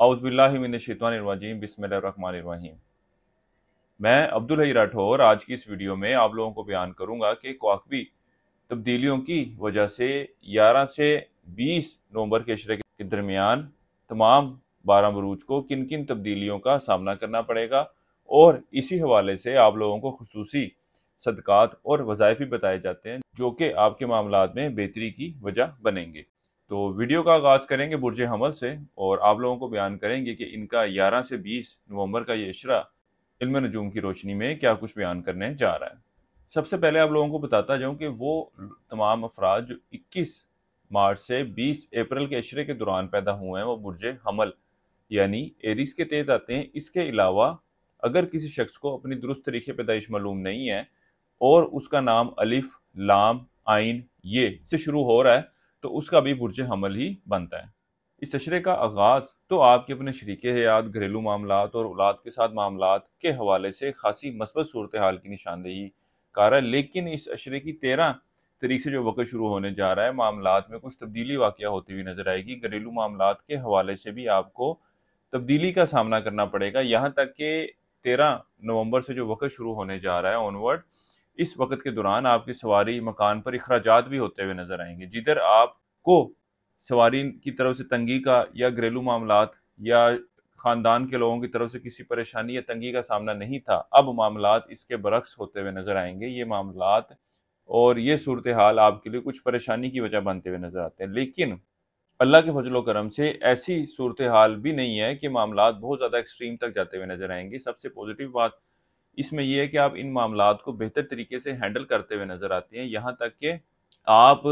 औज़ुबिल्लाहि मिनश्शैतानिर्रजीम बिस्मिल्लाहिर्रहमानिर्रहीम। मैं अब्दुल हई राठौर आज की इस वीडियो में आप लोगों को बयान करूंगा कि कवाकबी तब्दीलियों की वजह से 11 से 20 नवंबर के इशरे के दरमियान तमाम 12 बरूज को किन किन तब्दीलियों का सामना करना पड़ेगा, और इसी हवाले से आप लोगों को खुसूसी सदकात और वज़ाइफ भी बताए जाते हैं जो कि आपके मामलात में बेहतरी की वजह बनेंगे। तो वीडियो का आगाज़ करेंगे बुर्ज हमल से, और आप लोगों को बयान करेंगे कि इनका 11 से 20 नवंबर का ये इशरा इल्म नजूम की रोशनी में क्या कुछ बयान करने जा रहा है। सबसे पहले आप लोगों को बताता जाऊं कि वो तमाम अफराद जो 21 मार्च से 20 अप्रैल के इशरे के दौरान पैदा हुए हैं वो बुर्ज हमल यानी एरीज के तहत आते हैं। इसके अलावा अगर किसी शख्स को अपनी दुरुस्त तरीके पैदाइश मालूम नहीं है और उसका नाम अलिफ, लाम, आइन, ये से शुरू हो रहा है तो उसका भी बुर्ज हमल ही बनता है। इस अशरे का आगाज़ तो आपके अपने शरीके हयात, घरेलू मामलात और औलाद के साथ मामलात के हवाले से खासी मस्बत सूरत हाल की निशानदेही कार है, लेकिन इस अशरे की 13 तारीख से जो वक्त शुरू होने जा रहा है मामलात में कुछ तब्दीली वाक़या होती हुई नजर आएगी। घरेलू मामलात के हवाले से भी आपको तब्दीली का सामना करना पड़ेगा। यहाँ तक कि 13 नवंबर से जो वक्त शुरू होने जा रहा है ऑनवर्ड, इस वक्त के दौरान आपकी सवारी मकान पर अखराजात भी होते हुए नजर आएंगे। जिधर आपको सवारी की तरफ से तंगी का या घरेलू मामलात या खानदान के लोगों की तरफ से किसी परेशानी या तंगी का सामना नहीं था, अब मामलात इसके बरक्स होते हुए नजर आएंगे। ये मामलात और ये सूरत हाल आपके लिए कुछ परेशानी की वजह बनते हुए नजर आते हैं, लेकिन अल्लाह के फजलो करम से ऐसी सूरत हाल भी नहीं है कि मामलात बहुत ज़्यादा एक्सट्रीम तक जाते हुए नजर आएंगे। सबसे पॉजिटिव बात इसमें यह है कि आप इन मामलात को बेहतर तरीके से हैंडल करते हुए नजर आते हैं। यहाँ तक कि आप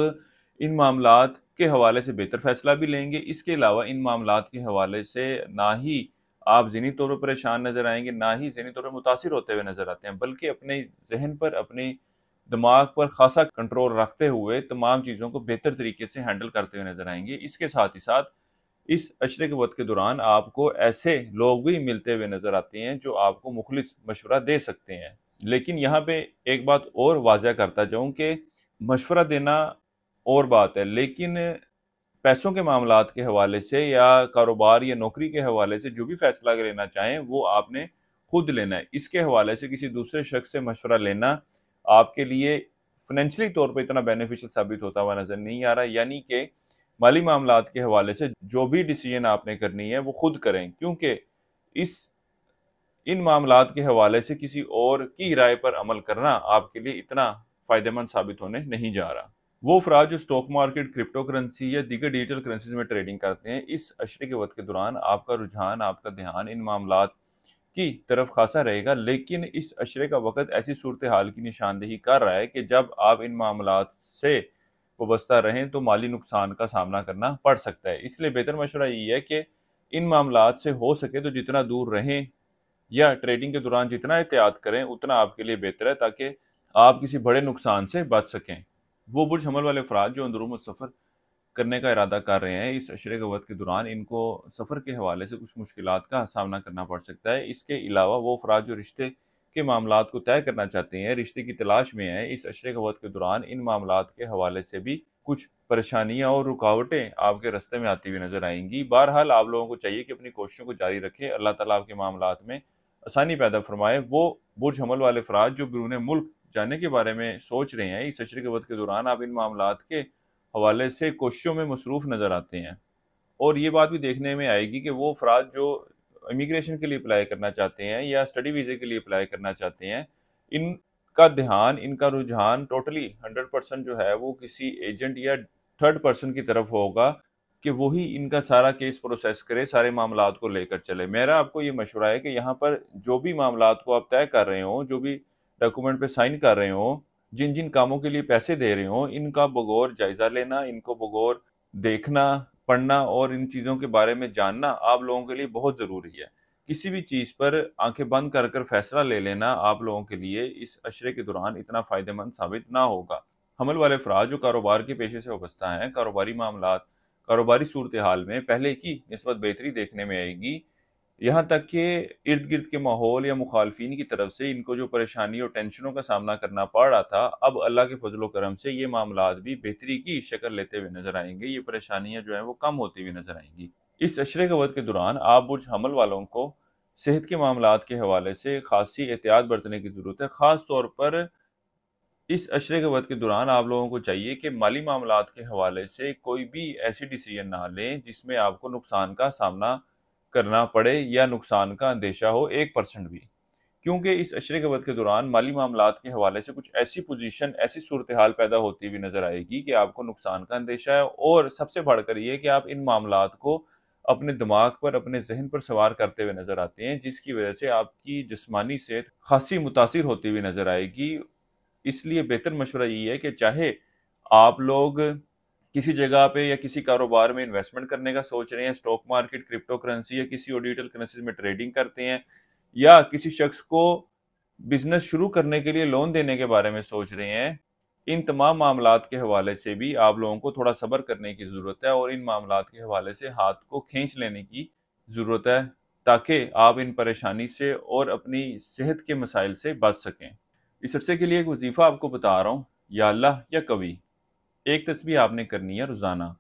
इन मामलात के हवाले से बेहतर फैसला भी लेंगे। इसके अलावा इन मामलात के हवाले से ना ही आप ज़हनी तौर पर परेशान नजर आएंगे, ना ही ज़हनी तौर पर मुतासिर होते हुए नजर आते हैं, बल्कि अपने जहन पर, अपने दिमाग पर खासा कंट्रोल रखते हुए तमाम चीज़ों को बेहतर तरीके से हैंडल करते हुए नजर आएंगे। इसके साथ ही साथ इस अशरे के वक्त के दौरान आपको ऐसे लोग भी मिलते हुए नजर आते हैं जो आपको मुखलिस मशवरा दे सकते हैं। लेकिन यहाँ पे एक बात और वाज़ह करता जाऊं कि मशवरा देना और बात है, लेकिन पैसों के मामलात के हवाले से या कारोबार या नौकरी के हवाले से जो भी फैसला लेना चाहें वो आपने खुद लेना है। इसके हवाले से किसी दूसरे शख्स से मशवरा लेना आपके लिए फाइनेंशियली तौर पर इतना बेनिफिशियल साबित होता हुआ नजर नहीं आ रहा। यानी कि माली मामलात के हवाले से जो भी डिसीजन आपने करनी है वो खुद करें, क्योंकि इन मामलात के हवाले से किसी और की राय पर अमल करना आपके लिए इतना फायदेमंद साबित होने नहीं जा रहा। वो अफराद जो स्टॉक मार्केट, क्रिप्टो करेंसी या दीगर डिजिटल करेंसीज में ट्रेडिंग करते हैं, इस अशरे के वक्त के दौरान आपका रुझान, आपका ध्यान इन मामलात की तरफ खासा रहेगा। लेकिन इस अशरे का वक्त ऐसी सूरत हाल की निशानदेही कर रहा है कि जब आप इन मामलात से वाबस्ता रहें तो माली नुकसान का सामना करना पड़ सकता है। इसलिए बेहतर मशवरा ये है कि इन मामलात से हो सके तो जितना दूर रहें या ट्रेडिंग के दौरान जितना एहतियात करें उतना आपके लिए बेहतर है, ताकि आप किसी बड़े नुकसान से बच सकें। वो बुर्ज हमल वाले अफराद जो अंदरूम सफ़र करने का इरादा कर रहे हैं, इस अशरे के वक्त के दौरान इनको सफ़र के हवाले से कुछ मुश्किलात का सामना करना पड़ सकता है। इसके अलावा वो अफराद जो रिश्ते के मामलात को तय करना चाहते हैं, रिश्ते की तलाश में हैं, इस अशरे के वक्त के दौरान इन मामलात के हवाले से भी कुछ परेशानियां और रुकावटें आपके रास्ते में आती हुई नजर आएंगी। बहरहाल आप लोगों को चाहिए कि अपनी कोशिशों को जारी रखें, अल्लाह ताला आपके मामलात में आसानी पैदा फरमाए। वो बुर्ज हमल वाले अफराद जो बैरून मुल्क जाने के बारे में सोच रहे हैं, इस अशरे के वक्त के दौरान आप इन मामलात के हवाले से कोशिशों में मसरूफ़ नज़र आते हैं। और ये बात भी देखने में आएगी कि वो अफराद जो इमिग्रेशन के लिए अप्लाई करना चाहते हैं या स्टडी वीज़े के लिए अप्लाई करना चाहते हैं, इनका ध्यान, इनका रुझान टोटली 100% जो है वो किसी एजेंट या थर्ड पर्सन की तरफ होगा कि वही इनका सारा केस प्रोसेस करे, सारे मामलात को लेकर चले। मेरा आपको ये मशवरा है कि यहाँ पर जो भी मामलात को आप तय कर रहे हो, जो भी डॉक्यूमेंट पे साइन कर रहे हो, जिन जिन कामों के लिए पैसे दे रहे हो, इनका बगौर जायजा लेना, इनको बगौर देखना, पढ़ना और इन चीज़ों के बारे में जानना आप लोगों के लिए बहुत ज़रूरी है। किसी भी चीज़ पर आंखें बंद कर कर फैसला ले लेना आप लोगों के लिए इस अशरे के दौरान इतना फ़ायदेमंद साबित ना होगा। हमल वाले अफराद जो कारोबार के पेशे से वाबस्ता हैं, कारोबारी मामलात, कारोबारी सूरत हाल में पहले की निस्बत बेहतरी देखने में आएगी। यहाँ तक कि इर्द गिर्द के माहौल या मुखालफिन की तरफ से इनको जो परेशानी और टेंशनों का सामना करना पड़ रहा था, अब अल्लाह के फजलो करम से ये मामलात भी बेहतरी की शक्ल लेते हुए नजर आएंगे। ये परेशानियां जो हैं वो कम होती हुई नजर आएंगी। इस अशरे के वक्त के दौरान आप बुर्ज हमल वालों को सेहत के मामलात के हवाले से खासी एहतियात बरतने की ज़रूरत है। ख़ास तौर पर इस अशरे के वक्त के दौरान आप लोगों को चाहिए कि माली मामलात के हवाले से कोई भी ऐसी डिसीजन ना लें जिसमें आपको नुकसान का सामना करना पड़े या नुकसान का अंदेशा हो 1% भी। क्योंकि इस अशरे के वक्त के दौरान माली मामलात के हवाले से कुछ ऐसी पोजीशन, ऐसी सूरत हाल पैदा होती हुई नजर आएगी कि आपको नुकसान का अंदेशा है, और सबसे बढ़कर ये कि आप इन मामलात को अपने दिमाग पर, अपने जहन पर सवार करते हुए नजर आते हैं, जिसकी वजह से आपकी जिस्मानी सेहत खासी मुतासिर होती हुई नजर आएगी। इसलिए बेहतर मशवरा यही है कि चाहे आप लोग किसी जगह पे या किसी कारोबार में इन्वेस्टमेंट करने का सोच रहे हैं, स्टॉक मार्केट, क्रिप्टो करेंसी या किसी और डिजिटल करेंसी में ट्रेडिंग करते हैं, या किसी शख्स को बिजनेस शुरू करने के लिए लोन देने के बारे में सोच रहे हैं, इन तमाम मामलात के हवाले से भी आप लोगों को थोड़ा सब्र करने की ज़रूरत है और इन मामलात के हवाले से हाथ को खींच लेने की ज़रूरत है, ताकि आप इन परेशानी से और अपनी सेहत के मसाइल से बच सकें। इस अरसे के लिए एक वजीफ़ा आपको बता रहा हूँ, या अल्लाह या कवी। एक तस्बीह आपने करनी है रोज़ाना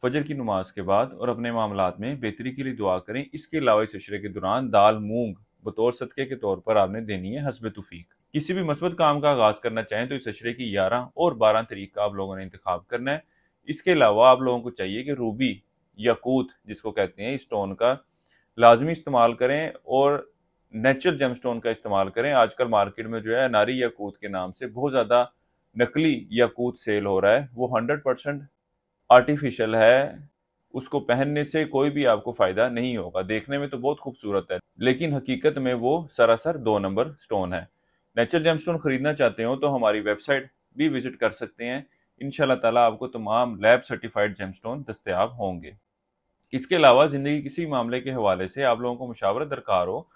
फजर की नमाज के बाद, और अपने मामलात में बेहतरी के लिए दुआ करें। इसके अलावा इस अशरे के दौरान दाल मूंग बतौर सदक़े के तौर पर आपने देनी है हस्ब तौफीक। किसी भी मस्बत काम का आगाज़ करना चाहें तो इस अशरे की 11 और 12 तारीख का आप लोगों ने इंतखाब करना है। इसके अलावा आप लोगों को चाहिए कि रूबी, याकूत जिसको कहते हैं, स्टोन का लाजमी इस्तेमाल करें और नेचुरल जेमस्टोन का इस्तेमाल करें। आजकल मार्केट में जो है नारी याकूत के नाम से बहुत ज़्यादा नकली याकूत सेल हो रहा है, वो 100% आर्टिफिशियल है। उसको पहनने से कोई भी आपको फायदा नहीं होगा। देखने में तो बहुत खूबसूरत है, लेकिन हकीकत में वो सरासर 2 नंबर स्टोन है। नेचुरल जेमस्टोन खरीदना चाहते हो तो हमारी वेबसाइट भी विजिट कर सकते हैं। इंशाल्लाह ताला आपको तमाम लैब सर्टिफाइड जेमस्टोन दस्तयाब होंगे। इसके अलावा ज़िंदगी किसी मामले के हवाले से आप लोगों को मुशावरत दरकार हो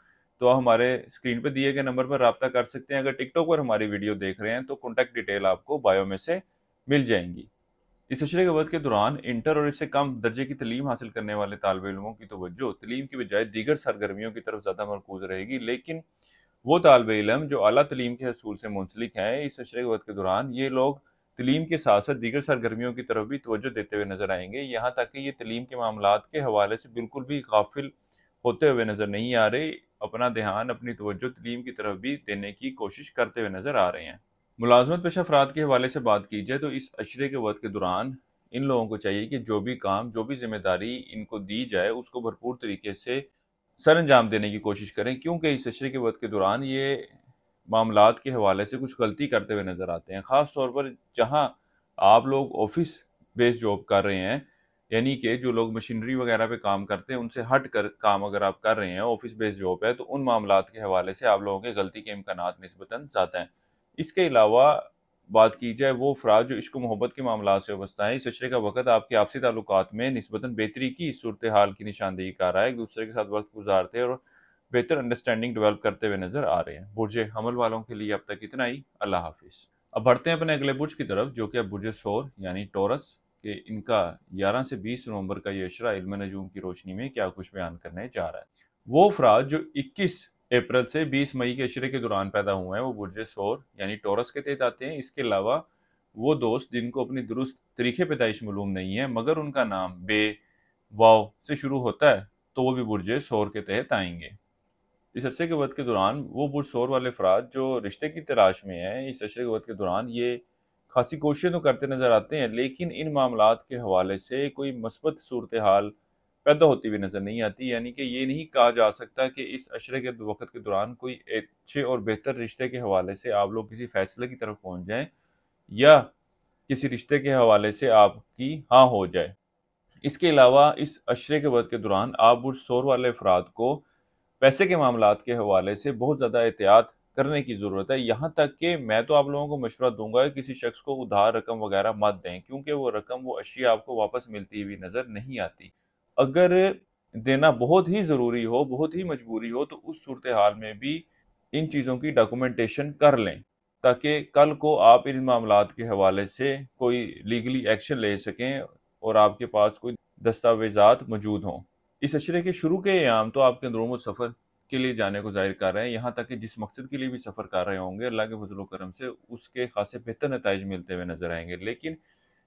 तो हमारे स्क्रीन पर दिए गए नंबर पर रब्ता कर सकते हैं। अगर टिकटॉक पर हमारी वीडियो देख रहे हैं तो कॉन्टैक्ट डिटेल आपको बायो में से मिल जाएंगी। इस अशरे के वक्त के दौरान इंटर और इससे कम दर्जे की तलीम हासिल करने वाले तालिब इल्मों की तवज्जो तलीम की बजाय दीगर सरगर्मियों की तरफ ज़्यादा मरकूज रहेगी, लेकिन वो तालिब इल्म जो आला तलीम के हसूल से मुंसलिक हैं, इस अशरे के वक्त के दौरान ये लोग तलीम के साथ साथ दीगर सरगर्मियों की तरफ भी तवज्जो देते हुए नजर आएंगे। यहाँ तक कि ये तलीम के मामलात के हवाले से बिल्कुल भी गाफिल होते हुए नजर नहीं आ रहे। अपना ध्यान, अपनी तवज्जो तलीम की तरफ भी देने की कोशिश करते हुए नजर आ रहे हैं। मुलाजमत पेशा अफराद के हवाले से बात की जाए तो इस अशरे के वक्त के दौरान इन लोगों को चाहिए कि जो भी काम, जो भी जिम्मेदारी इनको दी जाए उसको भरपूर तरीके से सर अंजाम देने की कोशिश करें, क्योंकि इस अशरे के वक्त के दौरान ये मामलात के हवाले से कुछ गलती करते हुए नज़र आते हैं। ख़ास तौर पर जहाँ आप लोग ऑफिस बेस्ड जॉब कर रहे हैं, यानी कि जो लोग मशीनरी वगैरह पे काम करते हैं उनसे हट कर काम अगर आप कर रहे हैं, ऑफिस बेस्ड जॉब है, तो उन मामलात के हवाले से आप लोगों के गलती के इम्कानात निस्बतन ज़्यादा हैं। इसके अलावा बात की जाए वो अफराद जो इश्क मोहब्बत के मामला से वाबस्ता है, इस अशरे का वक़्त आपके आपसी ताल्लुकात में निस्बतन बेहतरी की सूरत हाल की निशानदेही कर रहा है। एक दूसरे के साथ वक्त गुजारते और बेहतर अंडरस्टैंडिंग डेवलप करते हुए नजर आ रहे हैं। बुर्ज हमल वालों के लिए अब तक इतना ही। अल्लाह हाफिज़। अब बढ़ते हैं अपने अगले बुर्ज की तरफ, जो कि अब बुर्ज सौर यानी टॉरस के इनका 11 से 20 नवंबर का ये अशरा इल्म नजूम की रोशनी में क्या कुछ बयान करने जा रहा है। वो अफराद जो 21 अप्रैल से 20 मई के अशरे के दौरान पैदा हुए हैं वो बुर्ज सौर यानी टॉरस के तहत आते हैं। इसके अलावा वो दोस्त जिनको अपनी दुरुस्त तरीके पैदाइश मालूम नहीं है मगर उनका नाम बे वाव से शुरू होता है तो वो भी बुर्ज सौर के तहत आएंगे। इस अरसे के वक्त के दौरान वो बुर्ज सौर वाले अफराद जो रिश्ते की तलाश में हैं, इस अरसे के वक्त के दौरान ये खासी कोशिशें तो करते नजर आते हैं, लेकिन इन मामलात के हवाले से कोई मस्बत सूरत हाल पैदा होती हुई नजर नहीं आती। यानी कि ये नहीं कहा जा सकता कि इस अशरे के वक्त के दौरान कोई अच्छे और बेहतर रिश्ते के हवाले से आप लोग किसी फैसले की तरफ पहुंच जाएं या किसी रिश्ते के हवाले से आपकी हाँ हो जाए। इसके अलावा इस अशरे के वक्त के दौरान आप बुर्ज सौर वाले अफराद को पैसे के मामलात के हवाले से बहुत ज़्यादा एहतियात करने की ज़रूरत है। यहाँ तक कि मैं तो आप लोगों को मशवरा दूंगा कि किसी शख्स को उधार रकम वगैरह मत दें, क्योंकि वो रकम, वो अशिया आपको वापस मिलती हुई नज़र नहीं आती। अगर देना बहुत ही ज़रूरी हो, बहुत ही मजबूरी हो, तो उस सूरत हाल में भी इन चीज़ों की डॉक्यूमेंटेशन कर लें, ताकि कल को आप इन मामलात के हवाले से कोई लीगली एक्शन ले सकें और आपके पास कोई दस्तावेज़ात मौजूद हों। इस अशरे के शुरू के अयाम तो आपके अंदरूनी सफ़र के लिए जाने को जाहिर कर रहे हैं। यहाँ तक कि जिस मकसद के लिए भी सफ़र कर रहे होंगे, अल्लाह के फजल करम से उसके खासे बेहतर नताइज मिलते हुए नजर आएंगे। लेकिन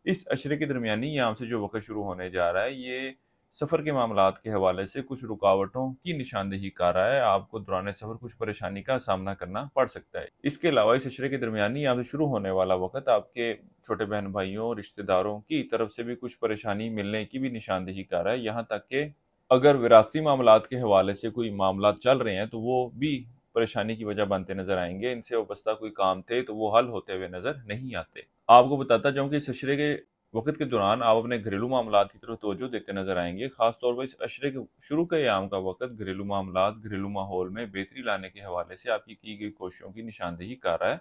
इस अशरे के दरमियानी याम से जो वक़्त शुरू होने जा रहा है, ये सफ़र के मामलात के हवाले से कुछ रुकावटों की निशानदेही कर रहा है, आपको दौरान सफ़र कुछ परेशानी का सामना करना पड़ सकता है। इसके अलावा इस अशरे के दरमियानी यहाँ से शुरू होने वाला वक़्त आपके छोटे बहन भाइयों, रिश्तेदारों की तरफ से भी कुछ परेशानी मिलने की भी निशानदेही कर रहा है। यहाँ तक कि अगर विरासती मामलात के हवाले से कोई मामलात चल रहे हैं तो वो भी परेशानी की वजह बनते नजर आएंगे। इनसे वाबस्ता कोई काम थे तो वो हल होते हुए नजर नहीं आते। आपको बताता जाऊं कि इस अशरे के वक़्त के दौरान आप अपने घरेलू मामलात की तरफ तवज्जो देते नजर आएंगे। खासतौर पर इस अशरे के शुरू के याम का वक़्त घरेलू मामलात, घरेलू माहौल में बेहतरी लाने के हवाले से आपकी की गई कोशिशों की निशानदेही कर रहा है।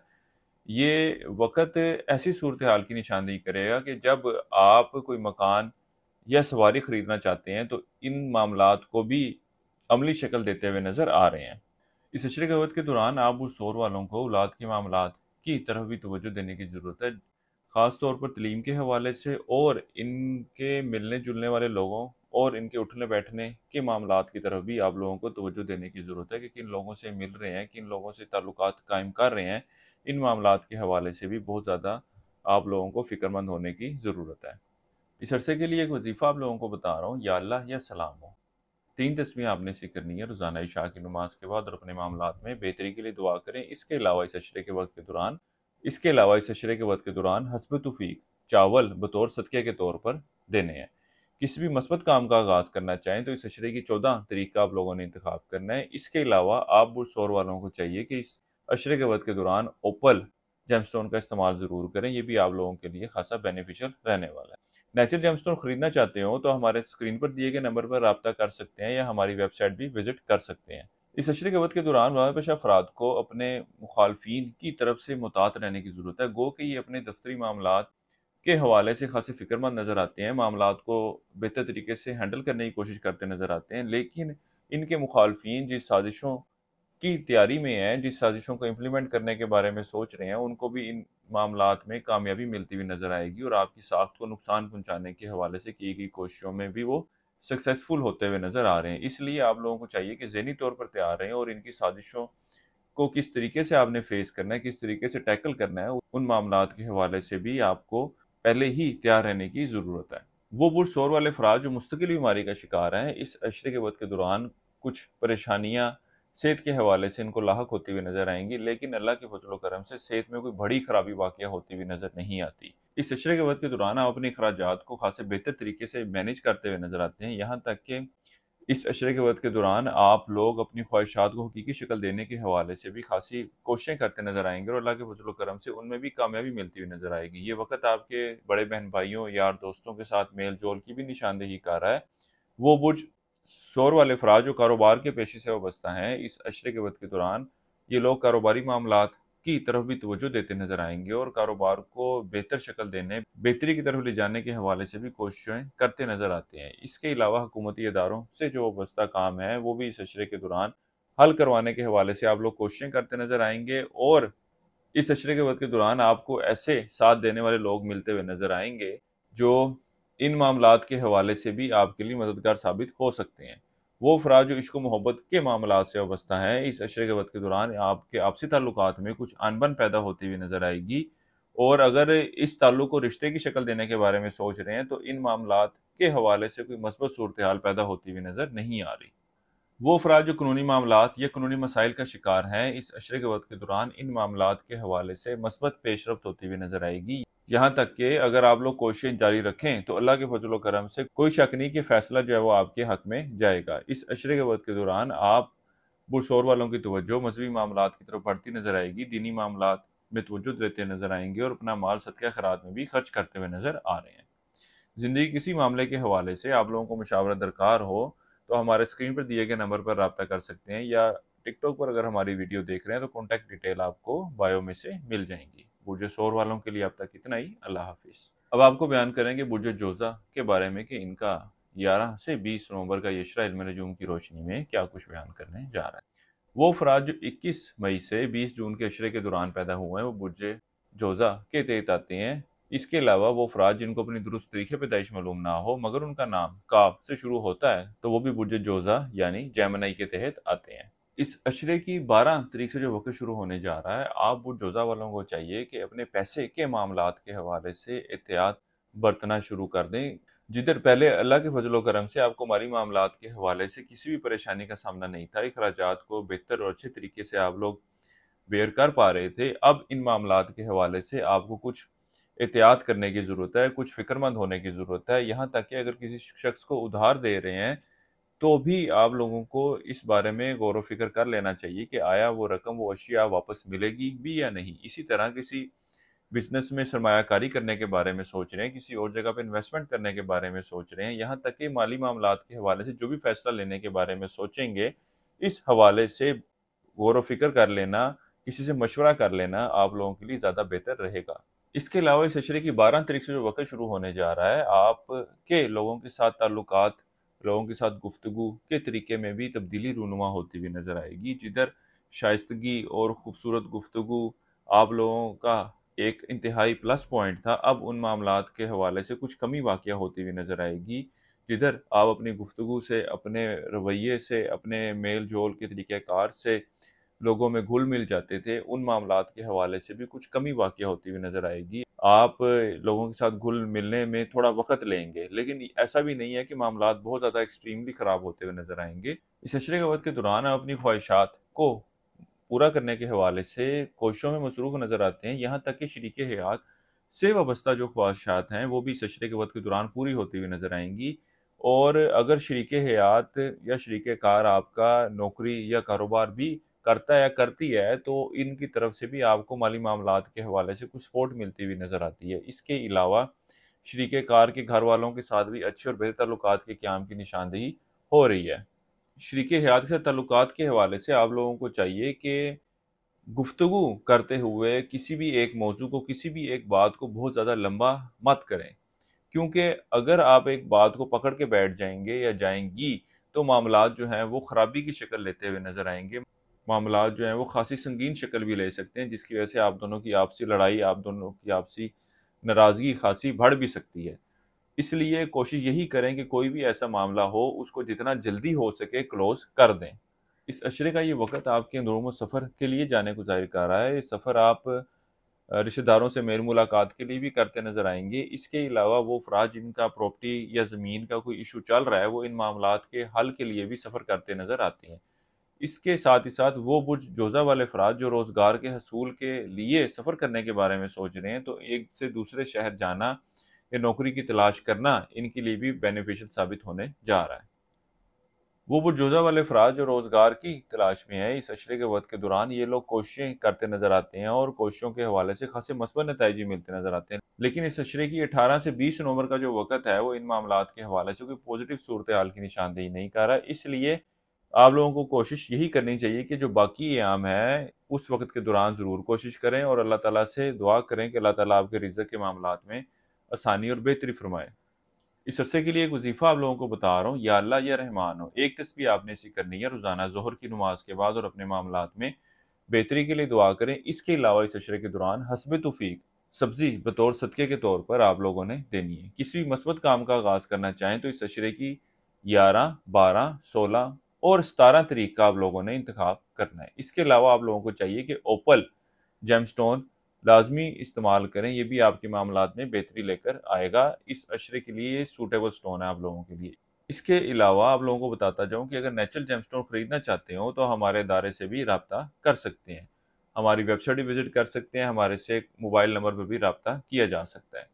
ये वक़्त ऐसी सूरत हाल की निशानदेही करेगा कि जब आप कोई मकान या सवारी खरीदना चाहते हैं तो इन मामलात को भी अमली शक्ल देते हुए नजर आ रहे हैं। इस अशरे के वक़्त के दौरान आप उस शोर वालों को औलाद के मामलात की तरफ भी तवज्जो देने की ज़रूरत है। ख़ास तौर पर तलीम के हवाले से और इनके मिलने जुलने वाले लोगों और इनके उठने बैठने के मामलात की तरफ भी आप लोगों को तवज्जो देने की ज़रूरत है कि किन लोगों से मिल रहे हैं, किन लोगों से ताल्लुकात कायम कर रहे हैं। इन मामलात के हवाले से भी बहुत ज़्यादा आप लोगों को फ़िक्रमंद होने की ज़रूरत है। इस अरसे के लिए एक वजीफ़ा आप लोगों को बता रहा हूँ, या अल्लाह या सलाम हो। 3 तस्बीह आपने इसे करनी है रोज़ाना इशा की नमाज के बाद और अपने मामलात में बेहतरी के लिए दुआ करें। इसके अलावा इस अशरे के वक़्त के दौरान हस्ब तौफीक चावल बतौर सदक़े के तौर पर देने हैं। किसी भी मस्बत काम का आगाज़ करना चाहें तो इस अशरे की 14 तारीख का आप लोगों ने इंतखाब करना है। इसके अलावा आप बुरशोर वालों को चाहिए कि इस अशरे के वक़्त के दौरान ओपल जेमस्टोन का इस्तेमाल ज़रूर करें, ये भी आप लोगों के लिए खासा बेनिफिशियल रहने वाला है। नेचुरल जेमस्टोन खरीदना चाहते हो तो हमारे स्क्रीन पर दिए गए नंबर पर राब्ता कर सकते हैं या हमारी वेबसाइट भी विजिट कर सकते हैं। इस अशरे के वक़्त के दौरान वाक़ पेशा अफराद को अपने मुखालफिन की तरफ से मुतात रहने की ज़रूरत है। गो कि ये अपने दफ्तरी मामलात के हवाले से खासे फ़िक्रमंद नज़र आते हैं, मामलात को बेहतर तरीके से हैंडल करने की कोशिश करते नज़र आते हैं, लेकिन इनके मुखालफिन जिस साजिशों की तैयारी में हैं, जिस साजिशों को इम्प्लीमेंट करने के बारे में सोच रहे हैं, उनको भी इन मामलात में कामयाबी मिलती हुई नज़र आएगी और आपकी साख्त को नुकसान पहुँचाने के हवाले से की गई कोशिशों में भी वो सक्सेसफुल होते हुए नज़र आ रहे हैं। इसलिए आप लोगों को चाहिए कि ज़हनी तौर पर तैयार रहें और इनकी साजिशों को किस तरीके से आपने फेस करना है, किस तरीके से टैकल करना है, उन मामलात के हवाले से भी आपको पहले ही तैयार रहने की ज़रूरत है। वो पुरशोर वाले अफराद जो मुस्तकिल बीमारी का शिकार हैं, इस अशरे के वक़्त के दौरान कुछ परेशानियाँ सेहत के हवाले से इनको लाहक होती हुई नज़र आएँगी, लेकिन अल्लाह के फज़ल व करम से सेहत में कोई बड़ी खराबी वाक़या होती हुई नज़र नहीं आती। इस अशरे के वक़्त के दौरान आप अपने अखराजात को खासे बेहतर तरीके से मैनेज करते हुए नज़र आते हैं। यहाँ तक कि इस अशरे के वक़्त के दौरान आप लोग अपनी ख्वाहिशात को हकीकी शक्ल देने के हवाले से भी खासी कोशिशें करते नज़र आएँगे और अल्लाह के फज़ल व करम से उनमें भी कामयाबी मिलती हुई नज़र आएगी। ये वक़्त आपके बड़े बहन भाइयों, यार दोस्तों के साथ मेल-जोल की भी निशानदेही कर रहा है। वो बुर्ज शोर वाले अफराद जो कारोबार के पेशे से वाबस्ता हैं, इस अशरे के वक़्त के दौरान ये लोग कारोबारी मामलात की तरफ भी तवज्जो देते नज़र आएँगे और कारोबार को बेहतर शक्ल देने, बेहतरी की तरफ ले जाने के हवाले से भी कोशिशें करते नज़र आते हैं। इसके अलावा हुकूमती इदारों से जो वाबस्ता काम है, वो भी इस अशरे के दौरान हल करवाने के हवाले से आप लोग कोशिशें करते नज़र आएँगे और इस अशरे के वक़्त के दौरान आपको ऐसे साथ देने वाले लोग मिलते हुए नज़र आएँगे, जो इन मामलात के हवाले से भी आपके लिए मददगार साबित हो सकते हैं। वो अफराद जो इश्क व मोहब्बत के मामलात से वाबस्ता हैं, इस अशरे के वक़्त के दौरान आपके आपसी ताल्लुकात में कुछ अनबन पैदा होती हुई नज़र आएगी और अगर इस ताल्लुक को रिश्ते की शक्ल देने के बारे में सोच रहे हैं, तो इन मामलात के हवाले से कोई मस्बत सूरत-ए-हाल पैदा होती हुई नज़र नहीं आ रही। वो अफराद जो कानूनी मामलात या कानूनी मसाइल का शिकार हैं, इस अशरे के वक़्त के दौरान इन मामलात के हवाले से मस्बत पेशरफ्त होती हुई नज़र आएगी। यहाँ तक कि अगर आप लोग कोशिशें जारी रखें तो अल्लाह के फज़ल व करम से कोई शक नहीं कि फ़ैसला जो है वो आपके हक़ में जाएगा। इस अशरे के वक़्त के दौरान आप पुरशोर वालों की तवज्जो मज़हबी मामलात की तरफ बढ़ती नज़र आएगी, दीनी मामलात में तवज्जो देते नज़र आएँगे और अपना माल सदक़ा खैरात में भी खर्च करते हुए नज़र आ रहे हैं। ज़िंदगी के किसी मामले के हवाले से आप लोगों को मशावरा दरकार हो तो हमारे स्क्रीन पर दिए गए नंबर पर राब्ता कर सकते हैं या टिकटॉक पर अगर हमारी वीडियो देख रहे हैं तो कॉन्टैक्ट डिटेल आपको बायो में से मिल जाएंगी। बुर्ज शोर वालों के लिए अब तक इतना ही। अल्लाह हाफिज़। अब आपको बयान करेंगे बुर्ज जोज़ा के बारे में कि इनका 11 से 20 नवंबर का यशरा इल्म नजूम की रोशनी में क्या कुछ बयान करने जा रहा है। वो अफराद जो 21 मई से 20 जून के अशरे के दौरान पैदा हुए हैं वो बुर्ज जोज़ा के तहत आते हैं। इसके अलावा वो अफराद जिनको अपनी दुरुस्त तरीके पैदाइश मालूम ना हो मगर उनका नाम काफ से शुरू होता है तो वो भी बुर्ज जोज़ा यानी जेमिनी के तहत आते हैं। इस अशरे की 12 तारीख से जो वक्त शुरू होने जा रहा है, आप बुर्ज जोज़ा वालों को चाहिए कि अपने पैसे के मामलात के हवाले से एहतियात बरतना शुरू कर दें। जिधर पहले अल्लाह के फजल करम से आपको माली मामलात के हवाले से किसी भी परेशानी का सामना नहीं था, अखराजात को बेहतर और अच्छे तरीके से आप लोग बेयर कर पा रहे थे, अब इन मामलात के हवाले से आपको कुछ एहतियात करने की ज़रूरत है, कुछ फ़िक्रमंद होने की ज़रूरत है। यहाँ तक कि अगर किसी शख्स को उधार दे रहे हैं, तो भी आप लोगों को इस बारे में गौर व फ़िक्र कर लेना चाहिए कि आया वो रकम, वो अशिया वापस मिलेगी भी या नहीं। इसी तरह किसी बिज़नेस में सरमायाकारी करने के बारे में सोच रहे हैं, किसी और जगह पे इन्वेस्टमेंट करने के बारे में सोच रहे हैं, यहाँ तक कि माली मामलात के हवाले से जो भी फ़ैसला लेने के बारे में सोचेंगे, इस हवाले से गौर व फ़िक्र कर लेना, किसी से मशवरा कर लेना आप लोगों के लिए ज़्यादा बेहतर रहेगा। इसके अलावा इस अशरे की 12 तारीख से जो वक़्त शुरू होने जा रहा है, आपके लोगों के साथ ताल्लुकात, लोगों के साथ गुफ्तगू के तरीके में भी तब्दीली रूनुमा होती हुई नज़र आएगी। जिधर शाइस्तगी और ख़ूबसूरत गुफ्तगू आप लोगों का एक इंतहाई प्लस पॉइंट था, अब उन मामलात के हवाले से कुछ कमी वाक़या होती हुई नज़र आएगी। जिधर आप अपनी गुफ्तगू से, अपने रवैये से, अपने मेल-जोल के तरीक़ेकार से लोगों में घुल-मिल जाते थे, उन मामलात के हवाले से भी कुछ कमी वाक़या होती हुई नज़र आएगी। आप लोगों के साथ घुल-मिलने में थोड़ा वक़्त लेंगे, लेकिन ऐसा भी नहीं है कि मामलात बहुत ज़्यादा एक्सट्रीमली ख़राब होते हुए नज़र आएँगे। इस अशरे के वक़्त के दौरान आप अपनी ख्वाहिशात को पूरा करने के हवाले से कोशिशों में मसरूफ़ नज़र आते हैं, यहाँ तक कि शरीके हयात से वाबस्ता जो ख्वाहिशात हैं, वो भी इस अशरे के वक़्त के दौरान पूरी होती हुई नज़र आएँगी। और अगर शरीके हयात या शरीके कार आपका नौकरी या कारोबार भी करता है या करती है, तो इनकी तरफ से भी आपको माली मामलात के हवाले से कुछ सपोर्ट मिलती हुई नज़र आती है। इसके अलावा शरीके कार के घर वालों के साथ भी अच्छे और बेहतर ताल्लुकात के क़याम की निशानदेही हो रही है। शरीके हयात से ताल्लुकात के हवाले से आप लोगों को चाहिए कि गुफ्तगू करते हुए किसी भी एक मौजू को, किसी भी एक बात को बहुत ज़्यादा लंबा मत करें। क्योंकि अगर आप एक बात को पकड़ के बैठ जाएँगे या जाएँगी, तो मामलात जो हैं वो ख़राबी की शक्ल लेते हुए नज़र आएँगे। मामलात जो हैं वो ख़ासी संगीन शक्ल भी ले सकते हैं, जिसकी वजह से आप दोनों की आपसी लड़ाई, आप दोनों की आपसी नाराज़गी ख़ासी बढ़ भी सकती है। इसलिए कोशिश यही करें कि कोई भी ऐसा मामला हो, उसको जितना जल्दी हो सके क्लोज़ कर दें। इस अशरे का ये वक़्त आपके अंदरूनी सफ़र के लिए जाने को ज़ाहिर कर रहा है। ये सफ़र आप रिश्तेदारों से मेल मुलाकात के लिए भी करते नज़र आएँगे। इसके अलावा वो अफ़राद जिनका प्रॉपर्टी या ज़मीन का कोई इश्यू चल रहा है, वो इन मामलात के हल के लिए भी सफ़र करते नज़र आते हैं। इसके साथ ही साथ वो बुर्ज-जोज़ा वाले अफ़राद जो रोज़गार के हसूल के लिए सफ़र करने के बारे में सोच रहे हैं, तो एक से दूसरे शहर जाना या नौकरी की तलाश करना, इनके लिए भी बेनिफिशियल साबित होने जा रहा है। वो बुरजोज़ा वाले अफ़राद जो रोज़गार की तलाश में हैं, इस अशरे के वक़्त के दौरान ये लोग कोशिशें करते नज़र आते हैं और कोशिशों के हवाले से ख़ासे मस्बत नताइज भी मिलते नज़र आते हैं। लेकिन इस अशरे की 18 से 20 नवंबर का जो वक़्त है, वो इन मामलात के हवाले से कोई पॉज़िटिव सूरत-ए-हाल की निशानदेही नहीं कर रहा है। इसलिए आप लोगों को कोशिश यही करनी चाहिए कि जो बाकी अयाम हैं, उस वक़्त के दौरान ज़रूर कोशिश करें और अल्लाह ताला से दुआ करें कि अल्लाह ताला आपके रिज़्क़ के मामलात में आसानी और बेहतरी फ़रमाए। इस अरसे के लिए एक वजीफ़ा आप लोगों को बता रहा हूँ, या अल्लाह या रहमान हो। एक तस्बीह आपने ऐसी करनी है रोज़ाना ज़ोहर की नमाज के बाद और अपने मामलात में बेहतरी के लिए दुआ करें। इसके अलावा इस अशरे के दौरान हस्ब तौफ़ीक सब्ज़ी बतौर सदक़े के तौर पर आप लोगों ने देनी है। किसी भी मस्बत काम का आगाज़ करना चाहें तो इस अशरे की 11, 12, 16 और 17 तारीख का आप लोगों ने इंतखाब करना है। इसके अलावा आप लोगों को चाहिए कि ओपल जेमस्टोन लाज़मी इस्तेमाल करें, ये भी आपके मामलात में बेहतरी लेकर आएगा। इस अशरे के लिए सूटेबल स्टोन है आप लोगों के लिए। इसके अलावा आप लोगों को बताता जाऊँ कि अगर नेचुरल जेमस्टोन खरीदना चाहते हो, तो हमारे इदारे से भी राब्ता कर सकते हैं। हमारी वेबसाइट भी विज़िट कर सकते हैं, हमारे से मोबाइल नंबर पर भी राब्ता किया जा सकता है।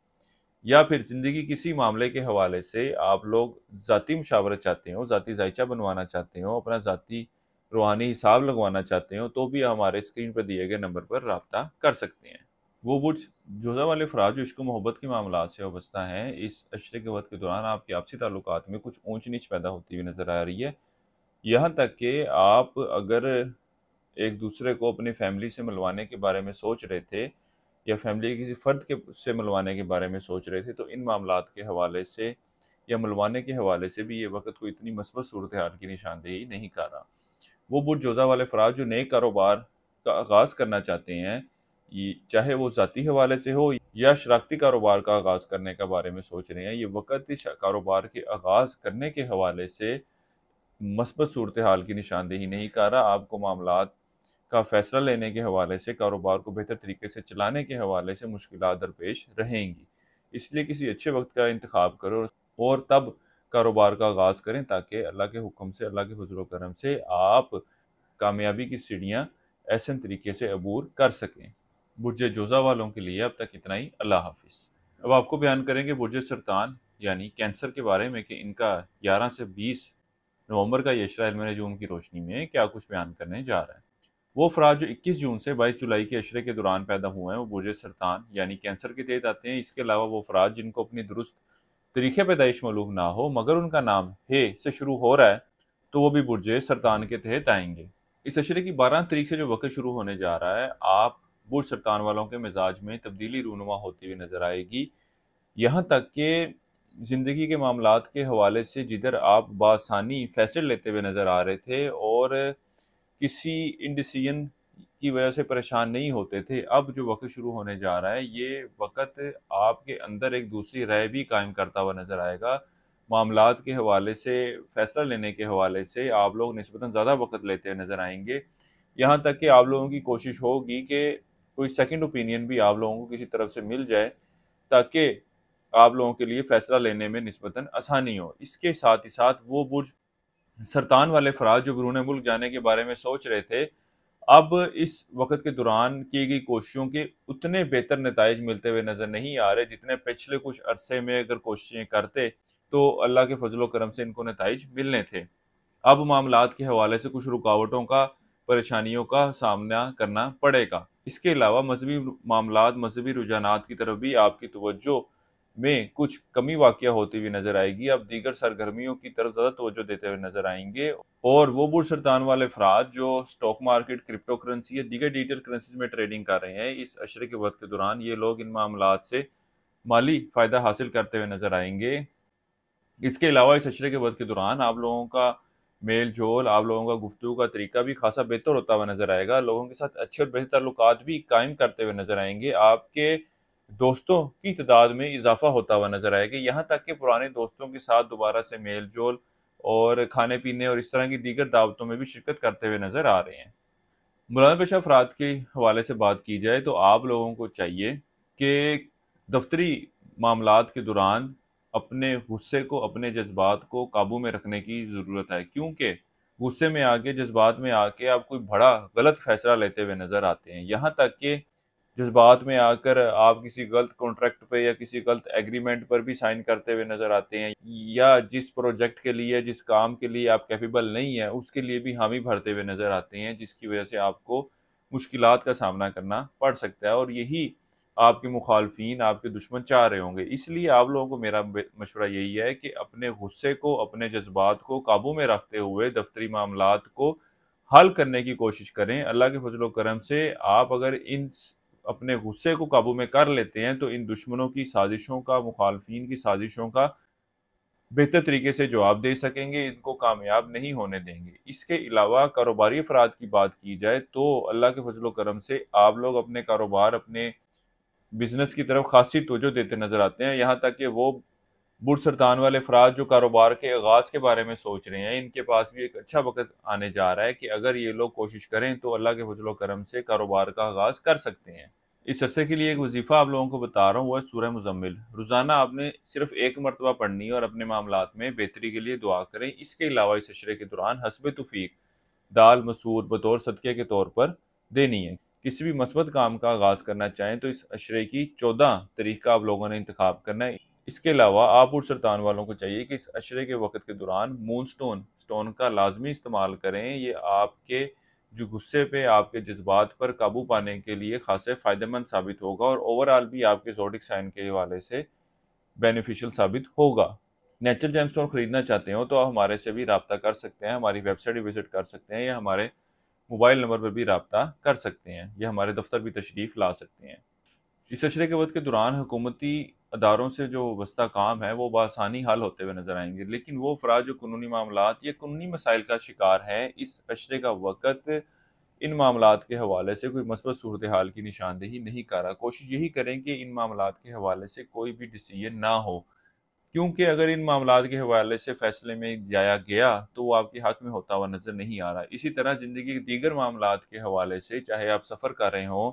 या फिर ज़िंदगी किसी मामले के हवाले से आप लोग ज़ाती मशावरत चाहते हो, ज़ाती ज़ायचा बनवाना चाहते हो, अपना ज़ाती रूहानी हिसाब लगवाना चाहते हो, तो भी हमारे स्क्रीन पर दिए गए नंबर पर राब्ता कर सकते हैं। वो बुर्ज-जोज़ा वाले अफ़राद जो इश्क और मोहब्बत के मामलात से वाबस्ता हैं, इस अशरे के वक़्त के दौरान आपके आपसी ताल्लुकात में कुछ ऊँच-नीच पैदा होती हुई नज़र आ रही है। यहाँ तक कि आप अगर एक-दूसरे को अपनी फ़ैमिली से मिलवाने के बारे में सोच रहे थे या फ़ैमिली के किसी फ़र्द के से मिलवाने के बारे में सोच रहे थे, तो इन मामलात के हवाले से या मिलवाने के हवाले से भी ये वक़्त कोई इतनी मस्बत सूरत-ए-हाल की निशानदेही नहीं कर रहा। वो बुर्ज-जोज़ा वाले अफ़राद जो नए कारोबार का आगाज़ करना चाहते हैं, ये चाहे वो ज़ाती हवाले से हो या शराकती कारोबार का आगाज़ करने के बारे में सोच रहे हैं, ये वक़्त इस कारोबार के आगाज़ करने के हवाले से मस्बत सूरत-ए-हाल की निशानदेही नहीं कर रहा। आपको मामलात का फ़ैसला लेने के हवाले से, कारोबार को बेहतर तरीके से चलाने के हवाले से मुश्किलात दरपेश रहेंगी। इसलिए किसी अच्छे वक्त का इंतखाब करो और तब कारोबार का आगाज़ करें, ताकि अल्लाह के हुक्म से, अल्लाह के फजल व करम से आप कामयाबी की सीढ़ियाँ ऐसे तरीके से अबूर कर सकें। बुर्ज जोज़ा वालों के लिए अब तक इतना ही। अल्लाह हाफ़िज़। अब आपको बयान करेंगे बुर्ज सरतान यानी कैंसर के बारे में कि इनका 11 से 20 नवंबर का ये इशरा इल्म नजूम की रोशनी में क्या कुछ बयान करने जा रहा है। वो अफराद जो 21 जून से 22 जुलाई के अशरे के दौरान पैदा हुए हैं वो बुर्ज सरतान यानी कैंसर के तहत आते हैं। इसके अलावा वो अफराद जिनको अपनी दुरुस्त तरीके पैदाइश मालूम ना हो मगर उनका नाम हे से शुरू हो रहा है तो वो भी बुर्ज सरतान के तहत आएंगे। इस अशरे की 12 तारीख से जो वक्त शुरू होने जा रहा है, आप बुर्ज सरतान वालों के मिजाज में तब्दीली रूनुमा होती हुई नजर आएगी। यहाँ तक कि ज़िंदगी के मामलात के हवाले से जिधर आप बासानी फैसले लेते हुए नज़र आ रहे थे और किसी इंडिसीजन की वजह से परेशान नहीं होते थे, अब जो वक्त शुरू होने जा रहा है ये वक्त आपके अंदर एक दूसरी राय भी कायम करता हुआ नज़र आएगा। मामलात के हवाले से, फ़ैसला लेने के हवाले से आप लोग निस्बतन ज़्यादा वक्त लेते हुए नज़र आएंगे। यहाँ तक कि आप लोगों की कोशिश होगी कि कोई सेकंड ओपिनियन भी आप लोगों को किसी तरफ से मिल जाए ताकि आप लोगों के लिए फ़ैसला लेने में निस्बतन आसानी हो। इसके साथ ही साथ वो बुर्ज सरतान वाले अफराद जो बैरून मुल्क जाने के बारे में सोच रहे थे, अब इस वक्त के दौरान की गई कोशिशों के उतने बेहतर नताइज मिलते हुए नज़र नहीं आ रहे जितने पिछले कुछ अरसे में अगर कोशिशें करते तो अल्लाह के फजल व करम से इनको नताइज मिलने थे। अब मामलात के हवाले से कुछ रुकावटों का, परेशानियों का सामना करना पड़ेगा। इसके अलावा मजहबी मामलात, मजहबी रुझानात की तरफ भी आपकी तवज्जो में कुछ कमी वाक़या होती हुई नजर आएगी। अब दीगर सरगर्मियों की तरफ ज़्यादा तवज्जो देते हुए नजर आएंगे और वो बुर्ज सरतान वाले अफराद जो स्टॉक मार्केट, क्रिप्टो करेंसी या दीगर डिजिटल करेंसीज में ट्रेडिंग कर रहे हैं, इस अशरे के वक्त के दौरान ये लोग इन मामलात से माली फ़ायदा हासिल करते हुए नजर आएंगे। इसके अलावा इस अशरे के वक्त के दौरान आप लोगों का मेल जोल, आप लोगों का गुफ्तगू का तरीका भी खासा बेहतर होता हुआ नजर आएगा। लोगों के साथ अच्छे और बेहतर ताल्लुकात भी कायम करते हुए नजर आएंगे। आपके दोस्तों की तादाद में इजाफा होता हुआ नजर आएगा। यहाँ तक कि पुराने दोस्तों के साथ दोबारा से मेल जोल और खाने पीने और इस तरह की दीगर दावतों में भी शिरकत करते हुए नजर आ रहे हैं। मुलाज़िम पेशा अफराद के हवाले से बात की जाए तो आप लोगों को चाहिए कि दफ्तरी मामलात के दौरान अपने गुस्से को, अपने जज्बात को काबू में रखने की ज़रूरत है, क्योंकि गुस्से में आके, जज्बात में आके आप कोई बड़ा गलत फैसला लेते हुए नज़र आते हैं। यहाँ तक कि जज्बात में आकर आप किसी गलत कॉन्ट्रैक्ट पे या किसी गलत एग्रीमेंट पर भी साइन करते हुए नजर आते हैं, या जिस प्रोजेक्ट के लिए, जिस काम के लिए आप कैपेबल नहीं है उसके लिए भी हामी भरते हुए नजर आते हैं, जिसकी वजह से आपको मुश्किलात का सामना करना पड़ सकता है और यही आपके मुखालफीन, आपके दुश्मन चाह रहे होंगे। इसलिए आप लोगों को मेरा मशवरा यही है कि अपने गुस्से को, अपने जज्बात को काबू में रखते हुए दफ्तरी मामलात को हल करने की कोशिश करें। अल्लाह के फजल व करम से आप अगर इन अपने गुस्से को काबू में कर लेते हैं तो इन दुश्मनों की साजिशों का, मुखालफीन की साजिशों का बेहतर तरीके से जवाब दे सकेंगे, इनको कामयाब नहीं होने देंगे। इसके अलावा कारोबारी अफराद की बात की जाए तो अल्लाह के फजल व करम से आप लोग अपने कारोबार, अपने बिजनेस की तरफ खासी तवज्जो देते नजर आते हैं। यहाँ तक कि वो बुर्ज सरतान वाले अफराद जो कारोबार के आगाज़ के बारे में सोच रहे हैं, इनके पास भी एक अच्छा वक्त आने जा रहा है कि अगर ये लोग कोशिश करें तो अल्लाह के फजल व करम से कारोबार का आगाज़ कर सकते हैं। इस अरसे के लिए एक वजीफ़ा आप लोगों को बता रहा हूँ, वो है सूरह मुज़म्मिल। रोज़ाना आपने सिर्फ एक मरतबा पढ़नी है और अपने मामलात में बेहतरी के लिए दुआ करें। इसके अलावा इस अशरे के दौरान हस्बे तौफीक दाल मसूर बतौर सदक़े के तौर पर देनी है। किसी भी मस्बत काम का आगाज़ करना चाहें तो इस अशरे की 14 तारीख का आप लोगों ने इंतखाब करना है। इसके अलावा आप और सरतान वालों को चाहिए कि इस अशरे के वक्त के दौरान मून स्टोन का लाजमी इस्तेमाल करें। ये आपके जो गुस्से पे, आपके जज्बात पर काबू पाने के लिए खासे फ़ायदेमंद साबित होगा और ओवरऑल भी आपके ज़ोडिक साइन के हवाले से बेनिफिशियल साबित होगा। नेचुरल जेमस्टोन खरीदना चाहते हो तो आप हमारे से भी रब्ता कर सकते हैं, हमारी वेबसाइट भी विजिट कर सकते हैं या हमारे मोबाइल नंबर पर भी रब्ता कर सकते हैं या हमारे दफ्तर भी तशरीफ़ ला सकते हैं। इस अशरे के वक्त के दौरान हुकूमती अदारों से जो वस्ता काम है वो बआसानी हल होते हुए नजर आएंगे, लेकिन वो अफराद जो कानूनी मामलात या कानूनी मसाइल का शिकार हैं, इस अशरे का वक्त इन मामलात के हवाले से कोई मस्बत सूरत हाल की निशानदेही नहीं कर रहा। कोशिश यही करें कि इन मामलात के हवाले से कोई भी डिसीजन ना हो, क्योंकि अगर इन मामलात के हवाले से फैसले में जाया गया तो वो आपके हक में होता हुआ नजर नहीं आ रहा। इसी तरह ज़िंदगी के दीगर मामलात के हवाले से, चाहे आप सफ़र कर रहे हों,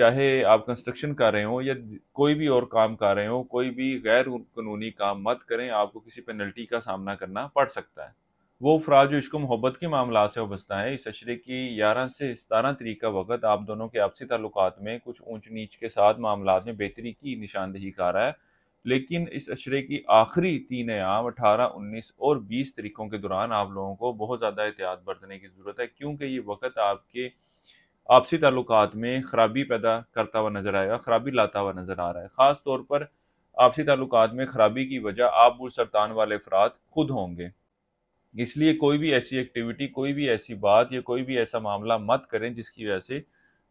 चाहे आप कंस्ट्रक्शन कर रहे हो या कोई भी और काम कर रहे हो, कोई भी गैर कानूनी काम मत करें, आपको किसी पेनल्टी का सामना करना पड़ सकता है। वो अफराद जो इश्क मोहब्बत के मामला से वाबस्ता है, इस अशरे की 11 से 17 तारीख का वक़्त आप दोनों के आपसी ताल्लुकात में कुछ ऊंच नीच के साथ मामलात में बेहतरी की निशानदेही कर रहा है। लेकिन इस अशरे की आखिरी 3 अयाम 18, 19 और 20 तारीखों के दौरान आप लोगों को बहुत ज़्यादा एहतियात बरतने की ज़रूरत है, क्योंकि ये वक़्त आपके आपसी ताल्लुकात में खराबी पैदा करता हुआ नजर आएगा, खराबी लाता हुआ नजर आ रहा है। खास तौर पर आपसी ताल्लुकात में खराबी की वजह आप बुर्ज सरतान वाले अफराद खुद होंगे। इसलिए कोई भी ऐसी एक्टिविटी, कोई भी ऐसी बात या कोई भी ऐसा मामला मत करें जिसकी वजह से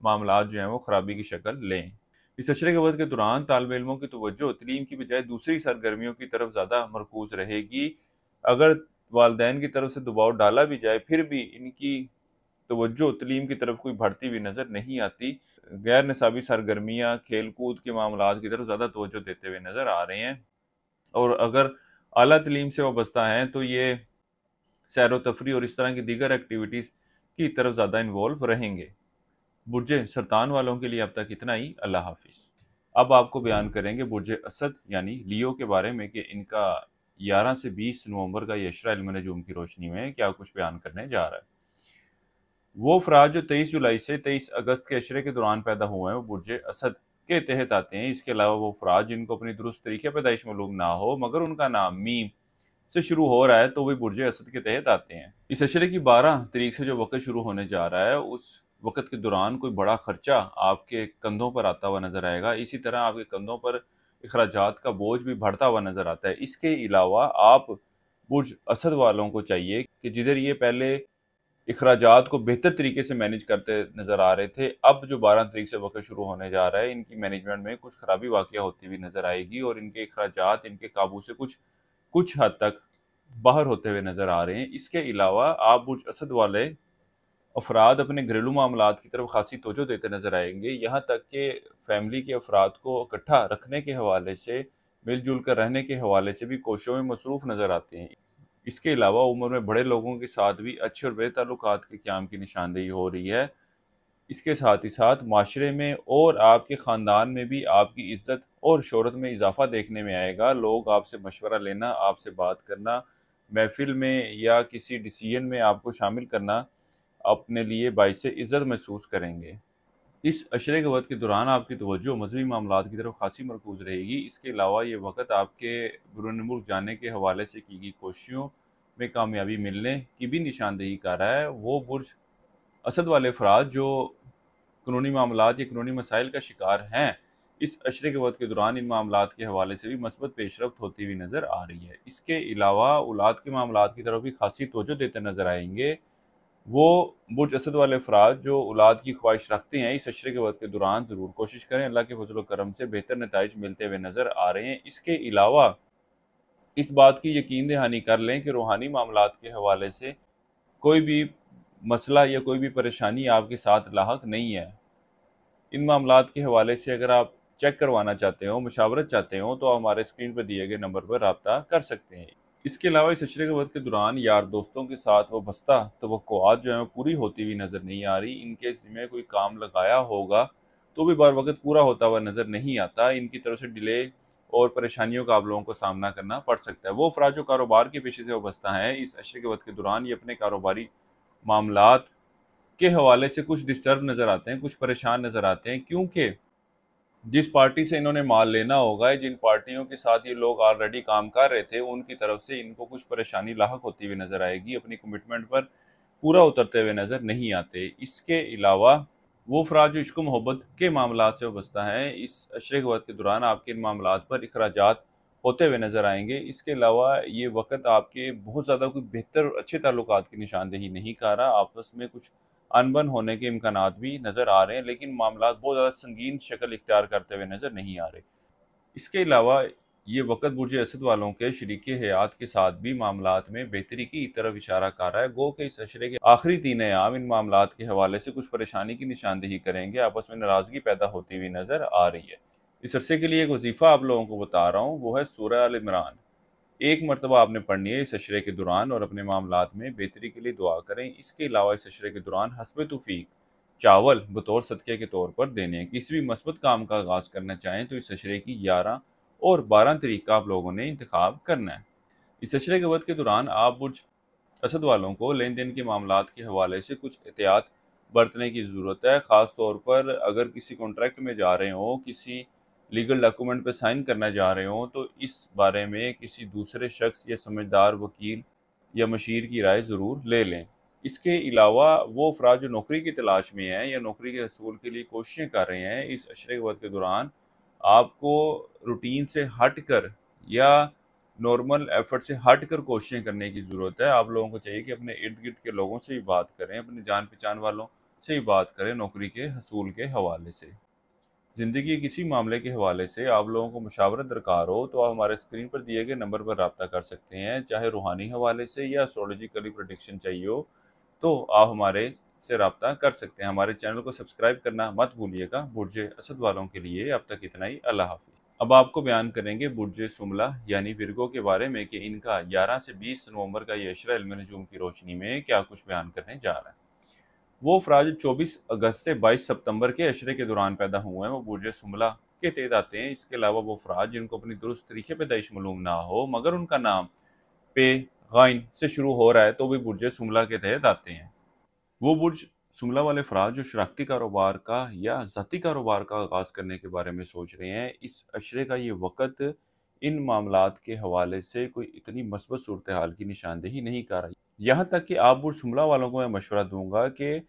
मामला जो हैं वो खराबी की शक्ल लें। इस अशरे के वक्त के दौरान तालिब इल्मों की तवज्जो तलीम की बजाय दूसरी सरगर्मियों की तरफ ज़्यादा मरकूज रहेगी। अगर वालदैन की तरफ से दबाव डाला भी जाए, फिर भी इनकी तवज्जो तलीम की तरफ कोई बढ़ती हुई नज़र नहीं आती। गैर निसाबी सरगर्मियाँ, खेल कूद के मामलात की तरफ ज़्यादा तवज्जो देते हुए नज़र आ रहे हैं। और अगर आला तलीम से वाबस्ता हैं तो ये सैर व तफरी और इस तरह की दीगर एक्टिविटीज़ की तरफ ज़्यादा इन्वॉल्व रहेंगे। बुर्ज सरतान वालों के लिए अब तक इतना ही। अल्लाह हाफिज़। अब आपको बयान करेंगे बुर्ज असद यानी लियो के बारे में कि इनका 11 से 20 नवंबर का ये अशरा इल्म नजूम की रोशनी में क्या कुछ बयान करने जा रहा है। वो अफराद जो 23 जुलाई से 23 अगस्त के अशरे के दौरान पैदा हुए हैं वो बुर्ज असद के तहत आते हैं। इसके अलावा वो अफराद जिनको अपनी दुरुस्त तरीके पैदाइश मालूम ना हो मगर उनका नाम मीम से शुरू हो रहा है तो वे बुर्ज असद के तहत आते हैं। इस अशरे की 12 तारीख से जो वक़्त शुरू होने जा रहा है उस वक़्त के दौरान कोई बड़ा खर्चा आपके कंधों पर आता हुआ नजर आएगा। इसी तरह आपके कंधों पर अखराजात का बोझ भी बढ़ता हुआ नजर आता है। इसके अलावा आप बुर्ज असद वालों को चाहिए कि जिधर ये पहले अखराजात को बेहतर तरीके से मैनेज करते नज़र आ रहे थे, अब जो 12 तारीख से वक़्त शुरू होने जा रहा है इनकी मैनेजमेंट में कुछ खराबी वाक़या होती हुई नज़र आएगी और इनके अखराजात इनके काबू से कुछ कुछ हद तक बाहर होते हुए नज़र आ रहे हैं। इसके अलावा आप बुर्ज असद वाले अफराद अपने घरेलू मामलात की तरफ खासी तवज्जो देते नज़र आएंगे। यहाँ तक कि फैमिली के अफराद को इकट्ठा रखने के हवाले से, मिलजुल कर रहने के हवाले से भी कोशिशों में मसरूफ़ नज़र आते हैं। इसके अलावा उम्र में बड़े लोगों के साथ भी अच्छे और बेहतर ताल्लुकात के क़याम की निशानदेही हो रही है। इसके साथ ही साथ माशरे में और आपके ख़ानदान में भी आपकी इज़्ज़त और शोहरत में इजाफ़ा देखने में आएगा। लोग आपसे मशवरा लेना, आपसे बात करना, महफ़िल में या किसी डिसीजन में आपको शामिल करना अपने लिए बाइसे इज़्ज़त महसूस करेंगे। इस अशरे के वक़्त के दौरान आपकी तवज्जो मज़हबी मामलात की तरफ खासी मरकूज़ रहेगी। इसके अलावा ये वक़्त आपके बैरून मुल्क जाने के हवाले से की गई कोशिशों में कामयाबी मिलने की भी निशानदेही कर रहा है। वो बुर्ज असद वाले अफराद जो कानूनी मामलात या कानूनी मसाइल का शिकार हैं, इस अशरे के वक़्त के दौरान इन मामलात के हवाले से भी मस्बत पेशरफ्त होती हुई नज़र आ रही है। इसके अलावा औलाद के मामलात की तरफ भी खासी तवज्जो देते नज़र आएंगे। वो बुर्ज असद वाले अफराद जो औलाद की ख्वाहिश रखते हैं, इस अशरे के वक़्त के दौरान ज़रूर कोशिश करें। अल्लाह के फज़ल व करम से बेहतर नताइज मिलते हुए नज़र आ रहे हैं। इसके अलावा इस बात की यकीन दहानी कर लें कि रूहानी मामलात के हवाले से कोई भी मसला या कोई भी परेशानी आपके साथ लाहक नहीं है। इन मामलात के हवाले से अगर आप चेक करवाना चाहते हो, मशावरत चाहते हो, तो हमारे स्क्रीन पर दिए गए नंबर पर रब्ता कर सकते हैं। इसके अलावा इस अशरे के वक़्त के दौरान यार दोस्तों के साथ वाबस्ता तवक्कुआत जो हैं पूरी होती हुई नज़र नहीं आ रही। इनके ज़िम्मे कोई काम लगाया होगा तो भी बर वक़्त पूरा होता हुआ नज़र नहीं आता। इनकी तरफ से डिले और परेशानियों का आप लोगों को सामना करना पड़ सकता है। वो अफराद जो कारोबार के पेशे से वाबस्ता हैं, इस अशरे के वक़्त के दौरान ये अपने कारोबारी मामलात के हवाले से कुछ डिस्टर्ब नज़र आते हैं, कुछ परेशान नज़र आते हैं, क्योंकि जिस पार्टी से इन्होंने माल लेना होगा, जिन पार्टियों के साथ ये लोग ऑलरेडी काम कर रहे थे, उनकी तरफ से इनको कुछ परेशानी लाहक होती हुई नज़र आएगी। अपनी कमिटमेंट पर पूरा उतरते हुए नज़र नहीं आते। इसके अलावा वो अफराद जो इश्क मोहब्बत के मामला से वाबस्ता हैं, इस अशरे के वक़्त के दौरान आपके इन मामलात पर अखराजात होते हुए नज़र आएंगे। इसके अलावा ये वक़्त आपके बहुत ज़्यादा कोई बेहतर अच्छे ताल्लुकात की निशानदेही नहीं कर रहा। आपस में कुछ अनबन होने के इम्कानात भी नज़र आ रहे हैं, लेकिन मामलात बहुत ज़्यादा संगीन शक्ल इख्तियार करते हुए नज़र नहीं आ रहे। इसके अलावा ये वक़्त बुर्ज असद वालों के शरीके हयात के साथ भी मामलात में बेहतरी की तरफ इशारा कर रहा है। गो के इस अशरे के आखिरी 3 अयाम इन मामलात के हवाले से कुछ परेशानी की निशानदेही करेंगे, आपस में नाराज़गी पैदा होती हुई नज़र आ रही है। इस अरसे के लिए एक वजीफ़ा आप लोगों को बता रहा हूँ, वो है सूरह अल इमरान। एक मरतबा आपने पढ़नी है इस अशरे के दौरान और अपने मामलात में बेहतरी के लिए दुआ करें। इसके अलावा इस अशरे के दौरान हस्ब तौफीक चावल बतौर सदक़े के तौर पर देने हैं। किसी भी मस्बत काम का आगाज़ करना चाहें तो इस अशरे की 11 और 12 तारीख का आप लोगों ने इंतखाब करना है। इस अशरे के वक़्त के दौरान आप बुर्ज असद वालों को लेन देन के मामलात के हवाले से कुछ एहतियात बरतने की ज़रूरत है। ख़ास तौर पर अगर किसी कॉन्ट्रैक्ट में जा रहे हों, किसी लीगल डॉक्यूमेंट पे साइन करना जा रहे हों, तो इस बारे में किसी दूसरे शख्स या समझदार वकील या मशीर की राय ज़रूर ले लें। इसके अलावा वो अफराद जो नौकरी की तलाश में हैं या नौकरी के हसूल के लिए कोशिशें कर रहे हैं, इस अशरे के वक़्त के दौरान आपको रूटीन से हट कर या नॉर्मल एफर्ट से हट कर कोशिशें करने की ज़रूरत है। आप लोगों को चाहिए कि अपने इर्द-गिर्द के लोगों से भी बात करें, अपनी जान-पहचान वालों से भी बात करें नौकरी के हसूल के हवाले से। ज़िंदगी के किसी मामले के हवाले से आप लोगों को मशावरत दरकार हो तो आप हमारे स्क्रीन पर दिए गए नंबर पर राब्ता कर सकते हैं। चाहे रूहानी हवाले से या एस्ट्रोलॉजिकली प्रेडिक्शन चाहिए हो तो आप हमारे से राब्ता कर सकते हैं। हमारे चैनल को सब्सक्राइब करना मत भूलिएगा। बुर्ज असद वालों के लिए अब तक इतना ही। अल्लाह हाफ़िज़। अब आपको बयान करेंगे बुर्ज सुमला यानी विर्गो के बारे में कि इनका 11 से 20 नवंबर का ये अशरा इल्म नजूम की रोशनी में क्या कुछ बयान करने जा रहा है। वो अफराद जो 24 अगस्त से 22 सितंबर के अशरे के दौरान पैदा हुए हैं वो बुर्ज सुमला के तहत आते हैं। इसके अलावा वो अफराद जिनको अपनी दुरुस्त तरीके पैदाइश मालूम ना हो मगर उनका नाम पे गाइन से शुरू हो रहा है तो भी बुर्ज सुमला के तहत आते हैं। वो बुर्ज सुमला वाले अफराद जो शराकती कारोबार का या ज़ाती कारोबार का आगाज़ करने के बारे में सोच रहे हैं, इस अशरे का ये वक़्त इन मामलात के हवाले से कोई इतनी मस्बत सूरत हाल की निशानदेही नहीं कर रही। यहाँ तक कि आप बुर्ज सुमला वालों को मैं मशवरा दूंगा कि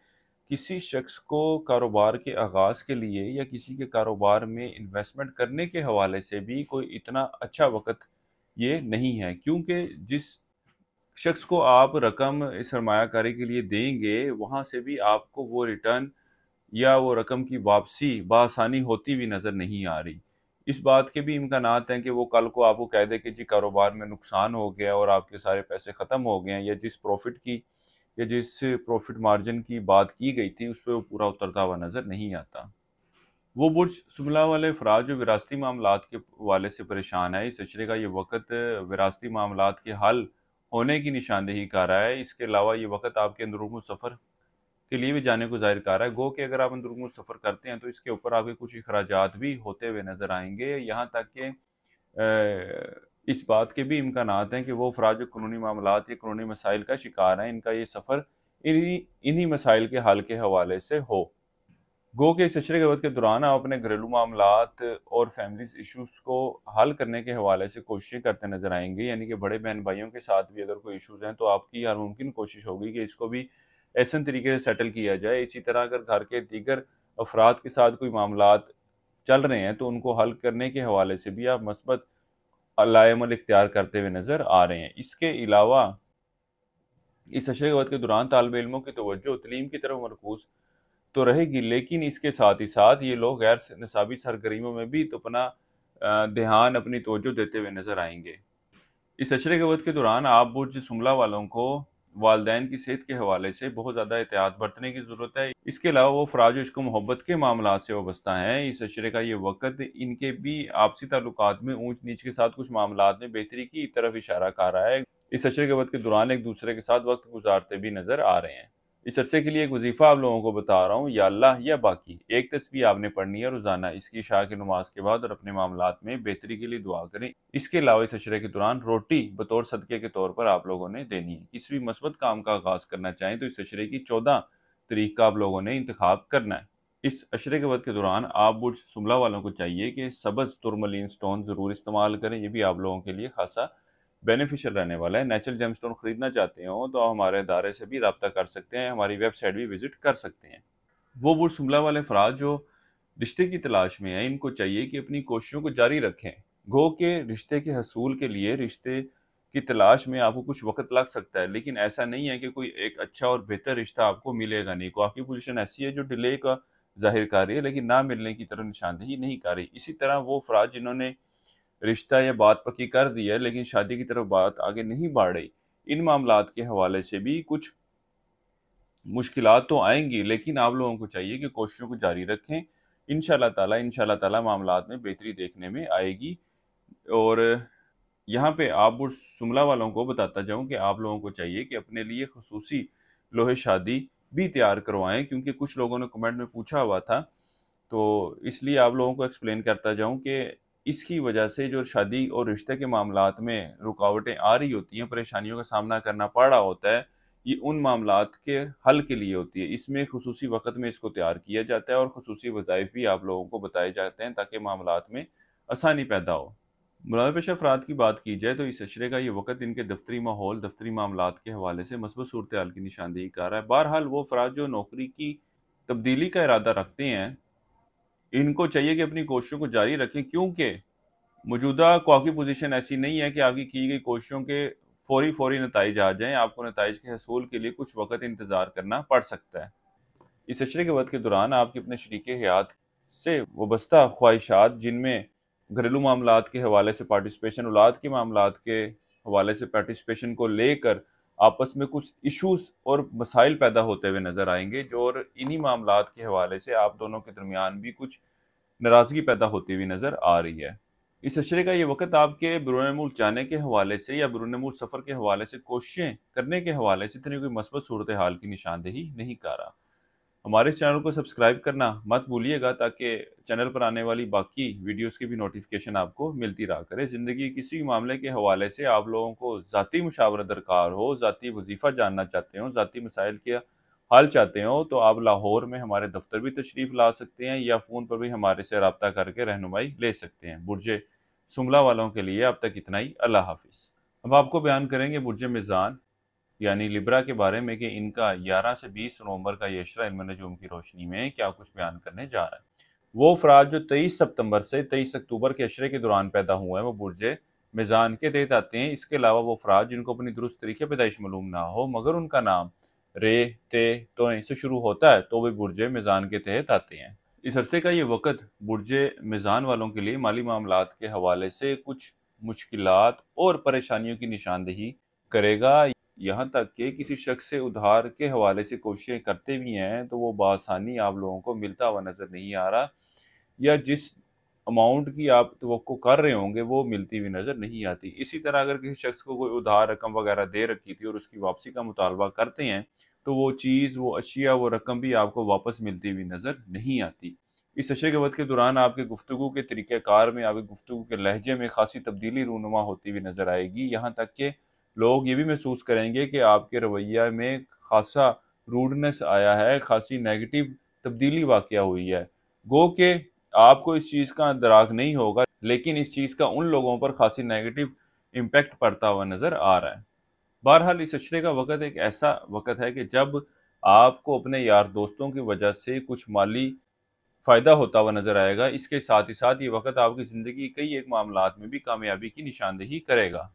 किसी शख्स को कारोबार के आगाज़ के लिए या किसी के कारोबार में इन्वेस्टमेंट करने के हवाले से भी कोई इतना अच्छा वक़्त ये नहीं है, क्योंकि जिस शख्स को आप रकम सरमायाकारी के लिए देंगे, वहाँ से भी आपको वो रिटर्न या वो रकम की वापसी बआसानी होती हुई नज़र नहीं आ रही। इस बात के भी इम्कानात हैं कि वो कल को आपको कह दे कि जी कारोबार में नुकसान हो गया और आपके सारे पैसे ख़त्म हो गए हैं, या जिस प्रॉफिट मार्जिन की बात की गई थी उस पे वो पूरा उतरता हुआ नज़र नहीं आता। वो बुर्ज सुमला वाले अफराद जो विरासती मामलात के हवाले से परेशान है, इस अशरे का ये वक़्त विरासती मामलात के हल होने की निशानदेही कर रहा है। इसके अलावा ये वक़्त आपके अंदरूनी सफ़र के लिए भी जाने को ज़ाहिर कर रहा है। गो कि अगर आप अंदरूनी सफ़र करते हैं तो इसके ऊपर आपके कुछ अखराजात भी होते हुए नज़र आएंगे। यहाँ तक कि इस बात के भी इम्कानात हैं कि वो अफराद जो कानूनी मामलात या कानूनी मसाइल का शिकार हैं, इनका ये सफ़र इन्हीं मसाइल के हल के हवाले से हो। गो के इस अशरे के वक़्त के दौरान आप अपने घरेलू मामलात और फैमिलीज़ इश्यूज़ को हल करने के हवाले से कोशिशें करते नज़र आएंगे। यानी कि बड़े बहन भाइयों के साथ भी अगर कोई इश्यूज़ हैं तो आपकी हर मुमकिन कोशिश होगी कि इसको भी ऐसे तरीके से सेटल किया जाए। इसी तरह अगर घर के दीगर अफराद के साथ कोई मामलात चल रहे हैं तो उनको हल करने के हवाले से भी आप मस्बत लाएमल इख्तियार करते हुए नज़र आ रहे हैं। इसके अलावा इस अशरे के वक़्त के दौरान तालिब इल्मों की तवज्जो तलीम की तरफ मरकूज़ तो रहेगी, लेकिन इसके साथ ही साथ ये लोग गैर निसाबी सरगर्मियों में भी तो अपना ध्यान अपनी तवज्जो देते हुए नज़र आएंगे। इस अशरे के वक़्त के दौरान आप बुर्ज सुमला वालों को वालदैन की सेहत के हवाले से बहुत ज़्यादा एहतियात बरतने की ज़रूरत है। इसके अलावा वो अफराद जो इश्क व मोहब्बत के मामलात से वाबस्ता हैं, इस अशरे का ये वक़्त इनके भी आपसी ताल्लुकात में ऊंच नीच के साथ कुछ मामलात में बेहतरी की तरफ इशारा कर रहा है। इस अशरे के वक़्त के दौरान एक दूसरे के साथ वक्त गुजारते भी नज़र आ रहे हैं। इस अरसे के लिए एक वजीफ़ा आप लोगों को बता रहा हूँ, या अल्लाह या बाकी एक तस्बीह आपने पढ़नी है रोज़ाना, इसकी इशा की नमाज के बाद, और अपने मामलात में बेहतरी के लिए दुआ करें। इसके अलावा इस अशरे के दौरान रोटी बतौर सदक़े के तौर पर आप लोगों ने देनी है। किसी भी मस्बत काम का आगाज़ करना चाहें तो इस अशरे की 14 तारीख का आप लोगों ने इंतखाब करना है। इस अशरे के वक़्त के दौरान आप बुर्ज सुमला वालों को चाहिए कि सब्ज़ तुरमलीन स्टोन ज़रूर इस्तेमाल करें। ये भी आप लोगों के लिए खासा बेनिफिशियल रहने वाला है। नेचुरल जेमस्टोन खरीदना चाहते हो तो आप हमारे इदारे से भी रब्ता कर सकते हैं, हमारी वेबसाइट भी विजिट कर सकते हैं। वो बुर्ज सुमला वाले अफराद जो रिश्ते की तलाश में हैं, इनको चाहिए कि अपनी कोशिशों को जारी रखें। गो के रिश्ते के हसूल के लिए रिश्ते की तलाश में आपको कुछ वक्त लग सकता है, लेकिन ऐसा नहीं है कि कोई एक अच्छा और बेहतर रिश्ता आपको मिलेगा नहीं। को आपकी पोजीशन ऐसी है जो डिले का जाहिर कर रही है लेकिन ना मिलने की तरफ निशानदेही नहीं कर रही। इसी तरह वो अफराद जिन्होंने रिश्ता या बात पक्की कर दी है लेकिन शादी की तरफ बात आगे नहीं बढ़ रही, इन मामलात के हवाले से भी कुछ मुश्किलात तो आएंगी, लेकिन आप लोगों को चाहिए कि कोशिशों को जारी रखें। इंशाल्लाह ताला मामलात में बेहतरी देखने में आएगी। और यहाँ पे आप बुर्ज सुमला वालों को बताता जाऊँ कि आप लोगों को चाहिए कि अपने लिए खुसूसी लोहे शादी भी तैयार करवाएं, क्योंकि कुछ लोगों ने कमेंट में पूछा हुआ था। तो इसलिए आप लोगों को एक्सप्लेन करता जाऊं कि इसकी वजह से जो शादी और रिश्ते के मामलात में रुकावटें आ रही होती हैं, परेशानियों का सामना करना पड़ रहा होता है, ये उन मामलात के हल के लिए होती है। इसमें खुसूसी वक़्त में इसको तैयार किया जाता है और खुसूसी वज़ाइफ भी आप लोगों को बताए जाते हैं ताकि मामलात में आसानी पैदा हो। मुलाज़ा पेशा अफराद की बात की जाए तो इस अशरे का ये वक़्त इनके दफ्तरी माहौल, दफ्तरी मामलात के हवाले से मस्बत सूरत हाल की निशानदेही कर रहा है। बहरहाल वो अफराद जो नौकरी की तब्दीली का इरादा रखते हैं, इनको चाहिए कि अपनी कोशिशों को जारी रखें, क्योंकि मौजूदा कॉकी पोजीशन ऐसी नहीं है कि आपकी की गई कोशिशों के फौरी नताइज आ जाएं। आपको नताइज के हसूल के लिए कुछ वक़्त इंतज़ार करना पड़ सकता है। इस अशरे के वक़्त के दौरान आपके अपने शरीके हयात से वाबस्ता ख्वाहिशात, जिनमें घरेलू मामलात के हवाले से पार्टिसिपेशन, औलाद के मामलात के हवाले से पार्टिसिपेशन को लेकर आपस में कुछ इश्यूज़ और मसाइल पैदा होते हुए नज़र आएंगे, जो और इन्हीं मामलात के हवाले से आप दोनों के दरमियान भी कुछ नाराज़गी पैदा होती हुई नज़र आ रही है। इस अशरे का ये वक़्त आपके बैरून मुल्क जाने के हवाले से या बैरून मुल्क सफ़र के हवाले से कोशिशें करने के हवाले से इतनी कोई मस्बत सूरत हाल की निशानदेही नहीं कर रहा। हमारे इस चैनल को सब्सक्राइब करना मत भूलिएगा ताकि चैनल पर आने वाली बाकी वीडियोस की भी नोटिफिकेशन आपको मिलती रहा करे। ज़िंदगी के किसी भी मामले के हवाले से आप लोगों को ज़ाती मुशावरा दरकार हो, ज़ाती वजीफ़ा जानना चाहते हो, ज़ाती मसाइल के हल चाहते हो, तो आप लाहौर में हमारे दफ्तर भी तशरीफ़ ला सकते हैं या फ़ोन पर भी हमारे से रब्ता करके रहनुमाई ले सकते हैं। बुर्ज सुमला वालों के लिए अब तक इतना ही। अल्लाह हाफिज़। अब आपको बयान करेंगे बुर्ज मिज़ान यानी लिब्रा के बारे में कि इनका 11 से 20 नवंबर का ये अशरा इल्म नजूम की रोशनी में क्या कुछ बयान करने जा रहा है। वो अफराद जो 23 सितंबर से 23 अक्टूबर के अशरे के दौरान पैदा हुए हैं वो बुर्ज मिज़ान के तहत आते हैं। इसके अलावा वो अफराद जिनको अपनी दुरुस्त तरीके पैदाइश मालूम ना हो मगर उनका नाम रे, ते, तो से शुरू होता है तो वे बुर्ज मिज़ान के तहत आते हैं। इस अरसे का ये वक़्त बुर्ज मिज़ान वालों के लिए माली मामलात के हवाले से कुछ मुश्किलात और परेशानियों की निशानदेही करेगा। यहाँ तक कि किसी शख्स से उधार के हवाले से कोशिशें करते भी हैं तो वो बआसानी आप लोगों को मिलता हुआ नज़र नहीं आ रहा, या जिस अमाउंट की आप तवक्को कर रहे होंगे वो मिलती हुई नज़र नहीं आती। इसी तरह अगर किसी शख्स को कोई उधार रकम वगैरह दे रखी थी और उसकी वापसी का मुतालबा करते हैं तो वो चीज़, वो अशिया, वो रकम भी आपको वापस मिलती हुई नज़र नहीं आती। इस अशरे के वक़्त के दौरान आपके गुफ्तगू के तरीक़ेकार में, आपके गुफ्तगू के लहजे में खासी तब्दीली रूनुमा होती हुई नज़र आएगी। यहाँ तक कि लोग ये भी महसूस करेंगे कि आपके रवैया में खासा रूडनेस आया है, खासी नेगेटिव तब्दीली वाक़या हुई है। गो के आपको इस चीज़ का इदराक नहीं होगा, लेकिन इस चीज़ का उन लोगों पर खासी नेगेटिव इम्पैक्ट पड़ता हुआ नज़र आ रहा है। बहरहाल इस अशरे का वक़्त एक ऐसा वक़्त है कि जब आपको अपने यार दोस्तों की वजह से कुछ माली फ़ायदा होता हुआ नज़र आएगा। इसके साथ ही साथ ये वक़्त आपकी ज़िंदगी के कई एक मामलात में भी कामयाबी की निशानदेही करेगा।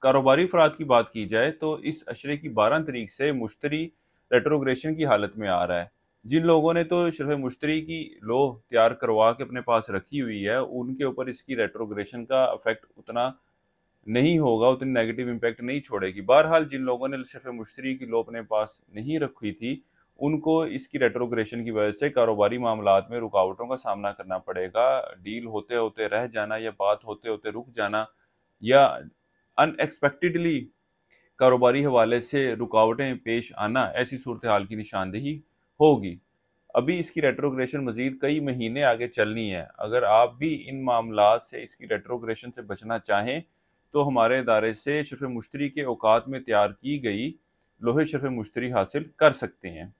कारोबारी अफराद की बात की जाए तो इस अशरे की 12 तारीख से मुश्तरी रेट्रोग्रेशन की हालत में आ रहा है। जिन लोगों ने तो सिर्फ मुश्तरी की लो तैयार करवा के अपने पास रखी हुई है, उनके ऊपर इसकी रेट्रोग्रेशन का इफेक्ट उतना नहीं होगा, उतनी नेगेटिव इम्पैक्ट नहीं छोड़ेगी। बहरहाल जिन लोगों ने सिर्फ मुश्तरी की लो अपने पास नहीं रखी थी, उनको इसकी रेट्रोग्रेशन की वजह से कारोबारी मामलात में रुकावटों का सामना करना पड़ेगा। डील होते होते रह जाना या बात होते होते रुक जाना या अनएक्सपेक्टेडली कारोबारी हवाले से रुकावटें पेश आना, ऐसी सूरत हाल की निशानदेही होगी। अभी इसकी रेट्रोग्रेशन मजीद कई महीने आगे चलनी है। अगर आप भी इन मामलात से, इसकी रेट्रोग्रेशन से बचना चाहें तो हमारे इदारे से शर्फ मुश्तरी के औकात में तैयार की गई लोहे शर्फ मुश्तरी हासिल कर सकते हैं।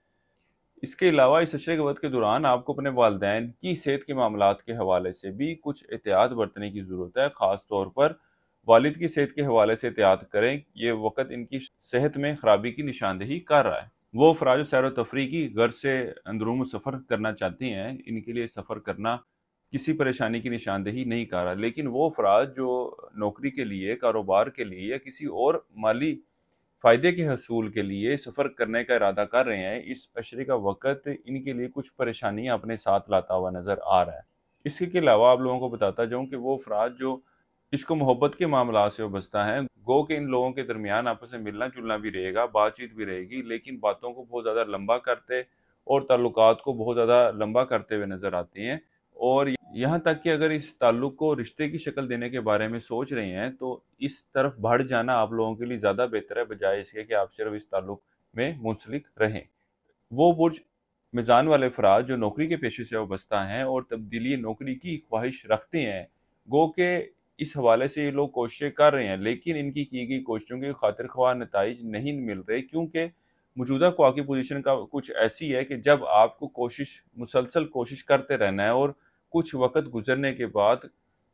इसके अलावा इस अशरे के वक़्त के दौरान आपको अपने वालिदैन की सेहत के मामलात के हवाले से भी कुछ एहतियात बरतने की ज़रूरत है। ख़ास तौर पर वालिद की सेहत के हवाले से एहतियात करें। ये वक़्त इनकी सेहत में ख़राबी की निशानदेही कर रहा है। वो अफराद जो सैर व तफरीह की घर से अंदरूनी सफ़र करना चाहते हैं, इनके लिए सफ़र करना किसी परेशानी की निशानदेही नहीं कर रहा। लेकिन वो अफराद जो नौकरी के लिए, कारोबार के लिए या किसी और माली फ़ायदे के हसूल के लिए सफ़र करने का इरादा कर रहे हैं, इस अशरे का वक़्त इनके लिए कुछ परेशानियाँ अपने साथ लाता हुआ नज़र आ रहा है। इसके अलावा आप लोगों को बताता जाऊँ कि वो अफराद जो इश्क मोहब्बत के मामलात से वाबस्ता हैं, गो कि इन लोगों के दरमियान आपस में मिलना-जुलना भी रहेगा, बातचीत भी रहेगी, लेकिन बातों को बहुत ज़्यादा लंबा करते और ताल्लुकात को बहुत ज़्यादा लंबा करते हुए नज़र आते हैं। और यहाँ तक कि अगर इस ताल्लुक को रिश्ते की शक्ल देने के बारे में सोच रहे हैं, तो इस तरफ बढ़ जाना आप लोगों के लिए ज़्यादा बेहतर है, बजाय इसके कि आप सिर्फ इस ताल्लुक में मुंसलिक रहें। वो बुर्ज मिज़ान वाले अफराद जो नौकरी के पेशे से वाबस्ता हैं और तब्दीली नौकरी की ख्वाहिश रखते हैं, गो के इस हवाले से ये लोग कोशिशें कर रहे हैं, लेकिन इनकी की गई कोशिशों के खातिर ख्वाह नताइज नहीं मिल रहे, क्योंकि मौजूदा ख्वाकी पोजीशन का कुछ ऐसी है कि जब आपको मुसलसल कोशिश करते रहना है और कुछ वक़्त गुज़रने के बाद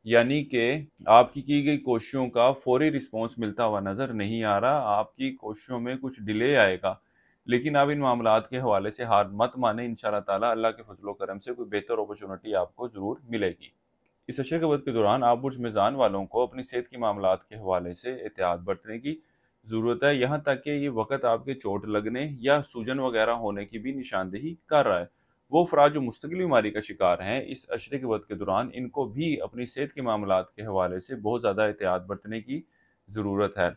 यानी कि आपकी की गई कोशिशों का फ़ौरी रिस्पॉन्स मिलता हुआ नज़र नहीं आ रहा, आपकी कोशिशों में कुछ डिले आएगा। लेकिन आप इन मामलात के हवाले से हार मत मानें, इंशाअल्लाह ताला अल्लाह के फज़ल व करम से कोई बेहतर अपॉर्चुनिटी आपको ज़रूर मिलेगी। इस अशरे के वक़्त के दौरान आप बुर्ज मिज़ान वालों को अपनी सेहत की मामलात के हवाले से एहतियात बरतने की ज़रूरत है, यहाँ तक कि ये वक़्त आपके चोट लगने या सूजन वगैरह होने की भी निशानदेही कर रहा है। वो अफ़राद जो मुस्तकिल बीमारी का शिकार हैं, इस अशरे के वक़्त के दौरान इनको भी अपनी सेहत के मामलात के हवाले से बहुत ज़्यादा एहतियात बरतने की ज़रूरत है।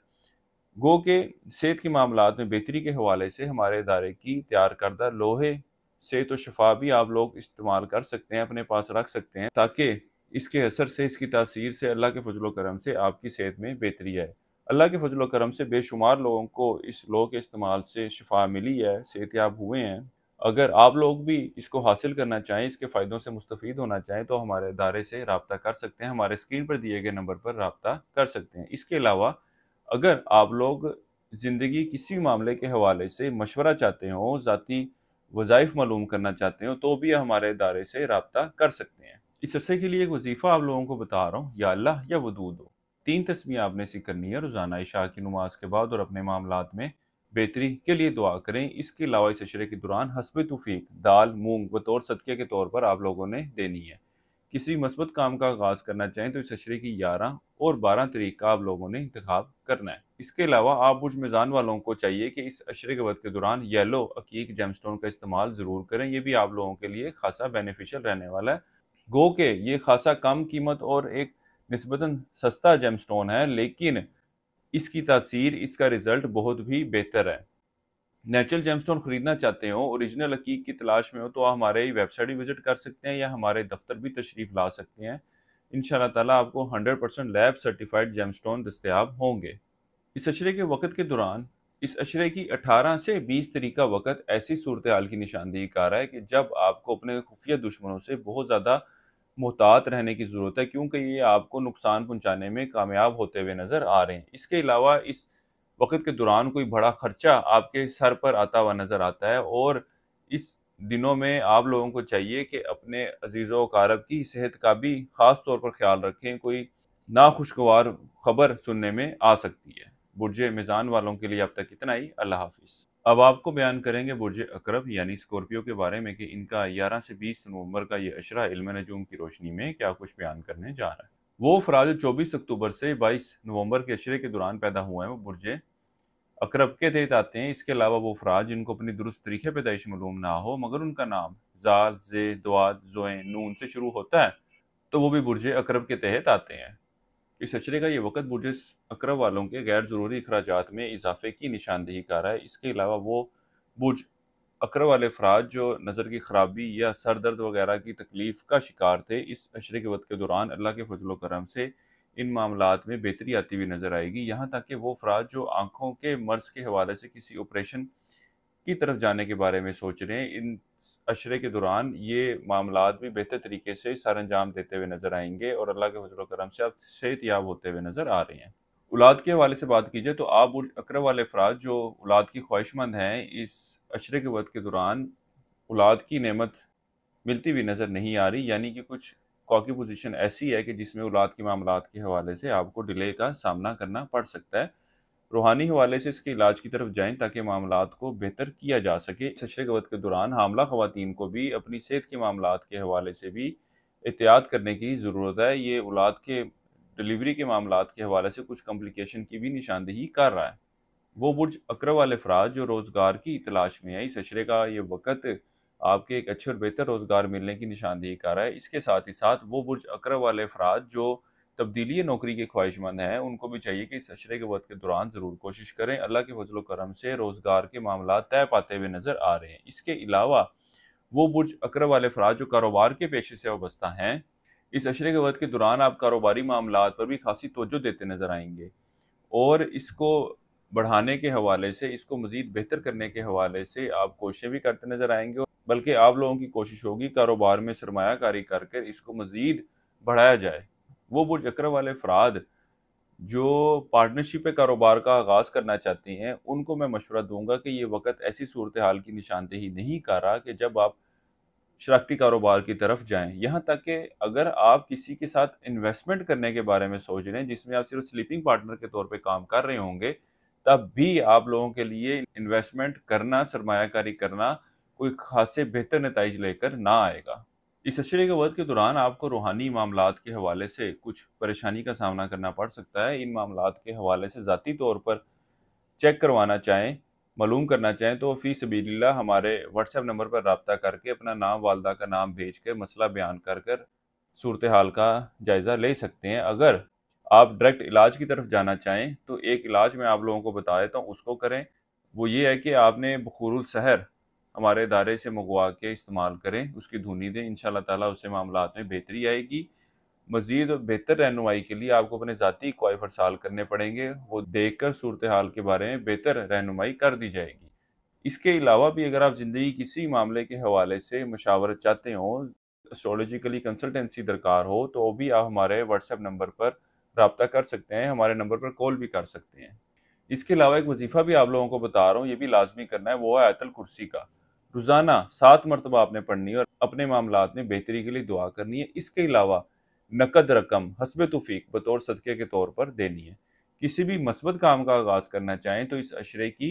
गो के सेहत के मामलात में बेहतरी के हवाले से हमारे इदारे की तैयार करदा लोहे सेहत व शफ़ा भी आप लोग इस्तेमाल कर सकते हैं, अपने पास रख सकते हैं, ताकि इसके असर से, इसकी तासीर से, अल्लाह के फज़ल व करम से आपकी सेहत में बेहतरी आए। अल्लाह के फज़ल व करम से बेशुमार लोगों को इस लौह के इस्तेमाल से शिफा मिली है, सेहतयाब हुए हैं। अगर आप लोग भी इसको हासिल करना चाहें, इसके फ़ायदों से मुस्तफ़ीद होना चाहें, तो हमारे इदारे से राब्ता कर सकते हैं, हमारे स्क्रीन पर दिए गए नंबर पर राब्ता कर सकते हैं। इसके अलावा अगर आप लोग ज़िंदगी किसी भी मामले के हवाले से मशवरा चाहते हो, ज़ाती वज़ाइफ मालूम करना चाहते हो, तो भी हमारे इदारे से राब्ता कर सकते हैं। इस अरसे के लिए एक वजीफ़ा आप लोगों को बता रहा हूँ, या अल्लाह या वदूद हो। 3 तस्बीह आपने ऐसी करनी है रोज़ाना इशा की नमाज के बाद, और अपने मामलात में बेहतरी के लिए दुआ करें। इसके अलावा इस अशरे के दौरान हस्बे तौफीक दाल, मूंग बतौर सदक़े के तौर पर आप लोगों ने देनी है। किसी मस्बत काम का आगाज़ करना चाहें तो इस अशरे की 11 और 12 तारीख का आप लोगों ने इंतखाब करना है। इसके अलावा आप बुर्ज मिज़ान वालों को चाहिए कि इस अशरे के वक़्त के दौरान येलो अकीक जेमस्टोन का इस्तेमाल ज़रूर करें, ये भी आप लोगों के लिए खासा बेनिफिशियल रहने वाला है। गो के ये खासा कम कीमत और एक निस्बतन सस्ता जेमस्टोन है, लेकिन इसकी तासीर, इसका रिज़ल्ट बहुत भी बेहतर है। नेचुरल जेमस्टोन खरीदना चाहते हो, ओरिजिनल हकीक की तलाश में हो, तो आप हमारे वेबसाइट भी विजिट कर सकते हैं या हमारे दफ्तर भी तशरीफ़ ला सकते हैं। इंशाअल्लाह ताला आपको 100% लैब सर्टिफाइड जेमस्टोन दस्तयाब होंगे। इस अशरे के वक़्त के दौरान इस अशरे की 18 से 20 तारीख का वक़्त ऐसी सूरत हाल की निशानदेही कर रहा है कि जब आपको अपने खुफिया दुश्मनों से बहुत ज़्यादा मुहतात रहने की ज़रूरत है, क्योंकि ये आपको नुकसान पहुँचाने में कामयाब होते हुए नज़र आ रहे हैं। इसके अलावा इस वक़्त के दौरान कोई बड़ा खर्चा आपके सर पर आता हुआ नज़र आता है, और इस दिनों में आप लोगों को चाहिए कि अपने अज़ीज़ों अक़ारब की सेहत का भी ख़ास तौर पर ख़्याल रखें। कोई नाखुशगवार खबर सुनने में आ सकती है। बुर्ज मिज़ान वालों के लिए अब तक इतना ही। अल्लाह हाफ़िज़। अब आपको बयान करेंगे बुर्ज अकरब यानी स्कॉर्पियो के बारे में कि इनका 11 से 20 नवंबर का ये अशरा इल्म नजूम की रोशनी में क्या कुछ बयान करने जा रहा है। वो अफराद 24 अक्टूबर से 22 नवंबर के अशरे के दौरान पैदा हुए हैं, वो बुर्ज अकरब के तहत आते हैं। इसके अलावा वो अफराद जिनको अपनी दुरुस्त तरीके पैदाइश मालूम ना हो, मगर उनका नाम ज़ाल, ज़े, दुआद, ज़ोए, नून से शुरू होता है, तो वो भी बुर्ज अकरब के तहत आते हैं। इस अशरे का ये वक़्त बुर्ज अकरब वालों के गैर ज़रूरी अखराजात में इजाफे की निशानदेही कर रहा है। इसके अलावा वो बुर्ज अकरब वाले अफराद जो नज़र की खराबी या सर दर्द वगैरह की तकलीफ का शिकार थे, इस अशरे के वक़्त के दौरान अल्लाह के फजल व करम से इन मामलात में बेहतरी आती हुई नज़र आएगी। यहाँ तक कि वो अफराद जो आँखों के मर्ज़ के हवाले से किसी ऑपरेशन की तरफ जाने के बारे में सोच रहे हैं, इन अशरे के दौरान ये मामलात भी बेहतर तरीके से सर अंजाम देते हुए नज़र आएंगे, और अल्लाह के फजल व करम से आप सेहतयाब होते हुए नज़र आ रहे हैं। औलाद के हवाले से बात कीजिए तो आप बुर्ज अकरब वाले अफराद जो औलाद की ख्वाहिशमंद हैं, इस अशरे के वक़्त के दौरान औलाद की नेमत मिलती हुई नज़र नहीं आ रही, यानी कि कुछ कॉकी पोजीशन ऐसी है कि जिसमें औलाद के मामलात के हवाले से आपको डिले का सामना करना पड़ सकता है। रूहानी हवाले से इसके इलाज की तरफ जाएं ताकि मामलात को बेहतर किया जा सके। इस अशरे के वक़्त के दौरान हामला ख़वातीन को भी अपनी सेहत के मामलात के हवाले से भी एहतियात करने की ज़रूरत है। ये औलाद के डिलीवरी के मामलात के हवाले से कुछ कॉम्प्लिकेशन की भी निशानदेही कर रहा है। वो बुर्ज अकरब वाले अफराद जो रोज़गार की तलाश में है, इस अशरे का ये वक़्त आपके एक अच्छे और बेहतर रोज़गार मिलने की निशानदेही कर रहा है। इसके साथ ही साथ वो बुर्ज अकरब वाले अफराद जो तब्दीली नौकरी के ख्वाहिशमंद हैं, उनको भी चाहिए कि इस अशरे के वक़्त के दौरान ज़रूर कोशिश करें। अल्लाह के फज़ल व करम से रोज़गार के मामला तय पाते हुए नज़र आ रहे हैं। इसके अलावा वो बुर्ज अकरब वाले अफराद जो कारोबार के पेशे से वाबस्ता हैं, इस अशरे के वक़्त के दौरान आप कारोबारी मामलात पर भी खासी तवज्जो देते नज़र आएंगे, और इसको बढ़ाने के हवाले से, इसको मज़ीद बेहतर करने के हवाले से आप कोशिशें भी करते नज़र आएंगे, बल्कि आप लोगों की कोशिश होगी कारोबार में सरमायाकारी करके इसको मज़ीद बढ़ाया जाए। वो बुर्ज अकरम वाले अफराद जो पार्टनरशिप पे कारोबार का आगाज़ करना चाहती हैं, उनको मैं मशवरा दूंगा कि ये वक्त ऐसी सूरत हाल की निशानदेही नहीं कर रहा कि जब आप शराकती कारोबार की तरफ जाएं। यहाँ तक कि अगर आप किसी के साथ इन्वेस्टमेंट करने के बारे में सोच रहे हैं जिसमें आप सिर्फ स्लीपिंग पार्टनर के तौर पे काम कर रहे होंगे, तब भी आप लोगों के लिए इन्वेस्टमेंट करना, सरमायाकारी करना कोई खासे बेहतर नतीजे लेकर ना आएगा। इस अशरे के वक्त के दौरान आपको रूहानी मामलात के हवाले से कुछ परेशानी का सामना करना पड़ सकता है। इन मामलात के हवाले से ज़ाती तौर पर चेक करवाना चाहें, मालूम करना चाहें तो फ़ी सबीलिल्लाह हमारे व्हाट्सएप नंबर पर रब्ता करके अपना नाम, वालदा का नाम भेज कर मसला बयान कर सूरत हाल का जायज़ा ले सकते हैं। अगर आप डायरेक्ट इलाज की तरफ जाना चाहें तो एक इलाज मैं आप लोगों को बता देता हूँ, उसको करें। वो ये है कि आपने बखूरुल सहर हमारे इदारे से मंगवा के इस्तेमाल करें, उसकी धुनी दें, इंशाअल्लाह ताला उससे मामलात में बेहतरी आएगी। मज़ीद बेहतर रहनुमाई के लिए आपको अपने ज़ाती क़वाइफ़ अरसाल करने पड़ेंगे, वो देखकर सूरत हाल के बारे में बेहतर रहनुमाई कर दी जाएगी। इसके अलावा भी अगर आप ज़िंदगी किसी मामले के हवाले से मशावरत चाहते हों, एस्ट्रोलॉजिकली कंसल्टेंसी दरकार हो, तो वो भी आप हमारे व्हाट्सएप नंबर पर रब्ता कर सकते हैं, हमारे नंबर पर कॉल भी कर सकते हैं। इसके अलावा एक वजीफ़ा भी आप लोगों को बता रहा हूँ, ये भी लाजमी करना है, वो है आयतुल कुर्सी का। रोज़ाना 7 मरतबा आपने पढ़नी है और अपने मामलात में बेहतरी के लिए दुआ करनी है। इसके अलावा नकद रकम हस्बे तौफीक बतौर सदक़े के तौर पर देनी है। किसी भी मस्बत काम का आगाज़ करना चाहें तो इस अशरे की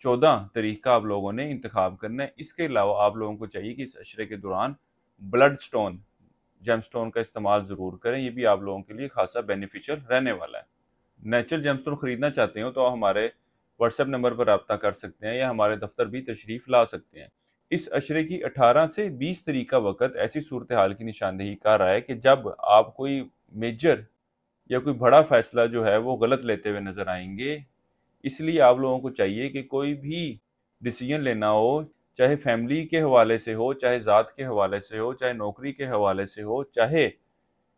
14 तारीख का आप लोगों ने इंतखाब करना है। इसके अलावा आप लोगों को चाहिए कि इस अशरे के दौरान ब्लड स्टोन, जेमस्टोन का इस्तेमाल ज़रूर करें, ये भी आप लोगों के लिए खासा बेनिफिशियल रहने वाला है। नेचुरल जेमस्टोन खरीदना चाहते हो तो हमारे व्हाट्सएप नंबर पर रब्ता कर सकते हैं या हमारे दफ्तर भी तशरीफ़ ला सकते हैं। इस अशरे की 18 से 20 तारीख का वक़्त ऐसी सूरत हाल की निशानदेही कर रहा है कि जब आप कोई मेजर या कोई बड़ा फ़ैसला जो है वो गलत लेते हुए नज़र आएंगे। इसलिए आप लोगों को चाहिए कि कोई भी डिसीजन लेना हो, चाहे फैमिली के हवाले से हो, चाहे ज़ात के हवाले से हो, चाहे नौकरी के हवाले से हो, चाहे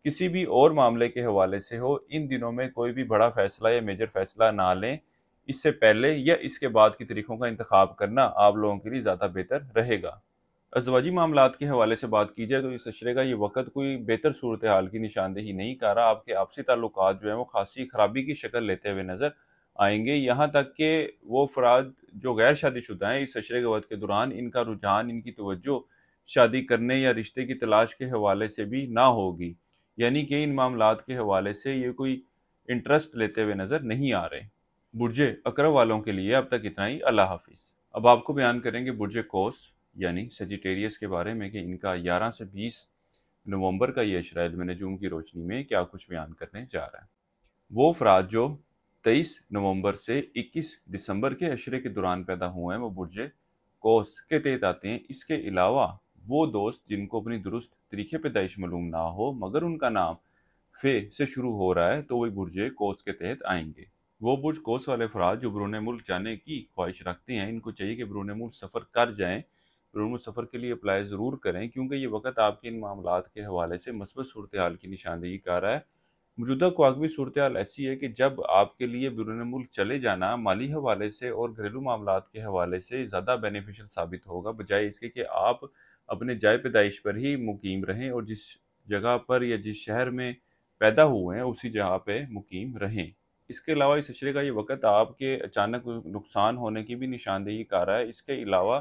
किसी भी और मामले के हवाले से हो, इन दिनों में कोई भी बड़ा फैसला या मेजर फैसला ना लें। इससे पहले या इसके बाद की तारीखों का इंतखाब करना आप लोगों के लिए ज़्यादा बेहतर रहेगा। अज़वाजी मामलात के हवाले से बात की जाए तो इस अशरे का ये वक़्त कोई बेहतर सूरत हाल की निशानदेही नहीं कर रहा। आपके आपसी ताल्लुकात जो हैं वो खासी खराबी की शक्ल लेते हुए नज़र आएंगे। यहाँ तक कि वो अफराद जो गैर शादीशुदा हैं, इस अशरे के वक़्त के दौरान इनका रुझान, इनकी तवज्जो शादी करने या रिश्ते की तलाश के हवाले से भी ना होगी। यानी कि इन मामलात के हवाले से ये कोई इंटरेस्ट लेते हुए नज़र नहीं आ रहे। बुर्जे अकरम वालों के लिए अब तक इतना ही। अल्लाह हाफिज़। अब आपको बयान करेंगे बुर्जे कौस यानी सेजिटेरियस के बारे में कि इनका 11 से 20 नवंबर का ये अशरा इल्म नजूम की रोशनी में क्या कुछ बयान करने जा रहा है। वो अफराद जो 23 नवंबर से 21 दिसंबर के अशरे के दौरान पैदा हुए हैं वो बुर्जे कौस के तहत आते हैं। इसके अलावा वो दोस्त जिनको अपनी दुरुस्त तरीके पैदाइश मालूम ना हो मगर उनका नाम फे से शुरू हो रहा है तो वही बुर्जे कौस के तहत आएंगे। वो बुर्ज कौस वाले अफराद जो बैरून मुल्क जाने की ख्वाहिश रखते हैं, इनको चाहिए कि बैरून मुल्क सफ़र कर जाएँ। बैरून मुल्क सफ़र के लिए अप्लाई ज़रूर करें क्योंकि ये वक्त आपके इन मामलात के हवाले से मस्बत सूरत हाल की निशानदेही कर रहा है। मौजूदा क़वाक़बी सूरत हाल ऐसी है कि जब आपके लिए बैरून मुल्क चले जाना माली हवाले से और घरेलू मामलात के हवाले से ज़्यादा बेनिफिशियल साबित होगा, बजाय इसके कि आप अपने जाए पैदाइश पर ही मुकीम रहें और जिस जगह पर या जिस शहर में पैदा हुए हैं उसी जगह पे मुकीम रहें। इसके अलावा इस अशरे का ये वक़्त आपके अचानक नुकसान होने की भी निशानदेही कर रहा है। इसके अलावा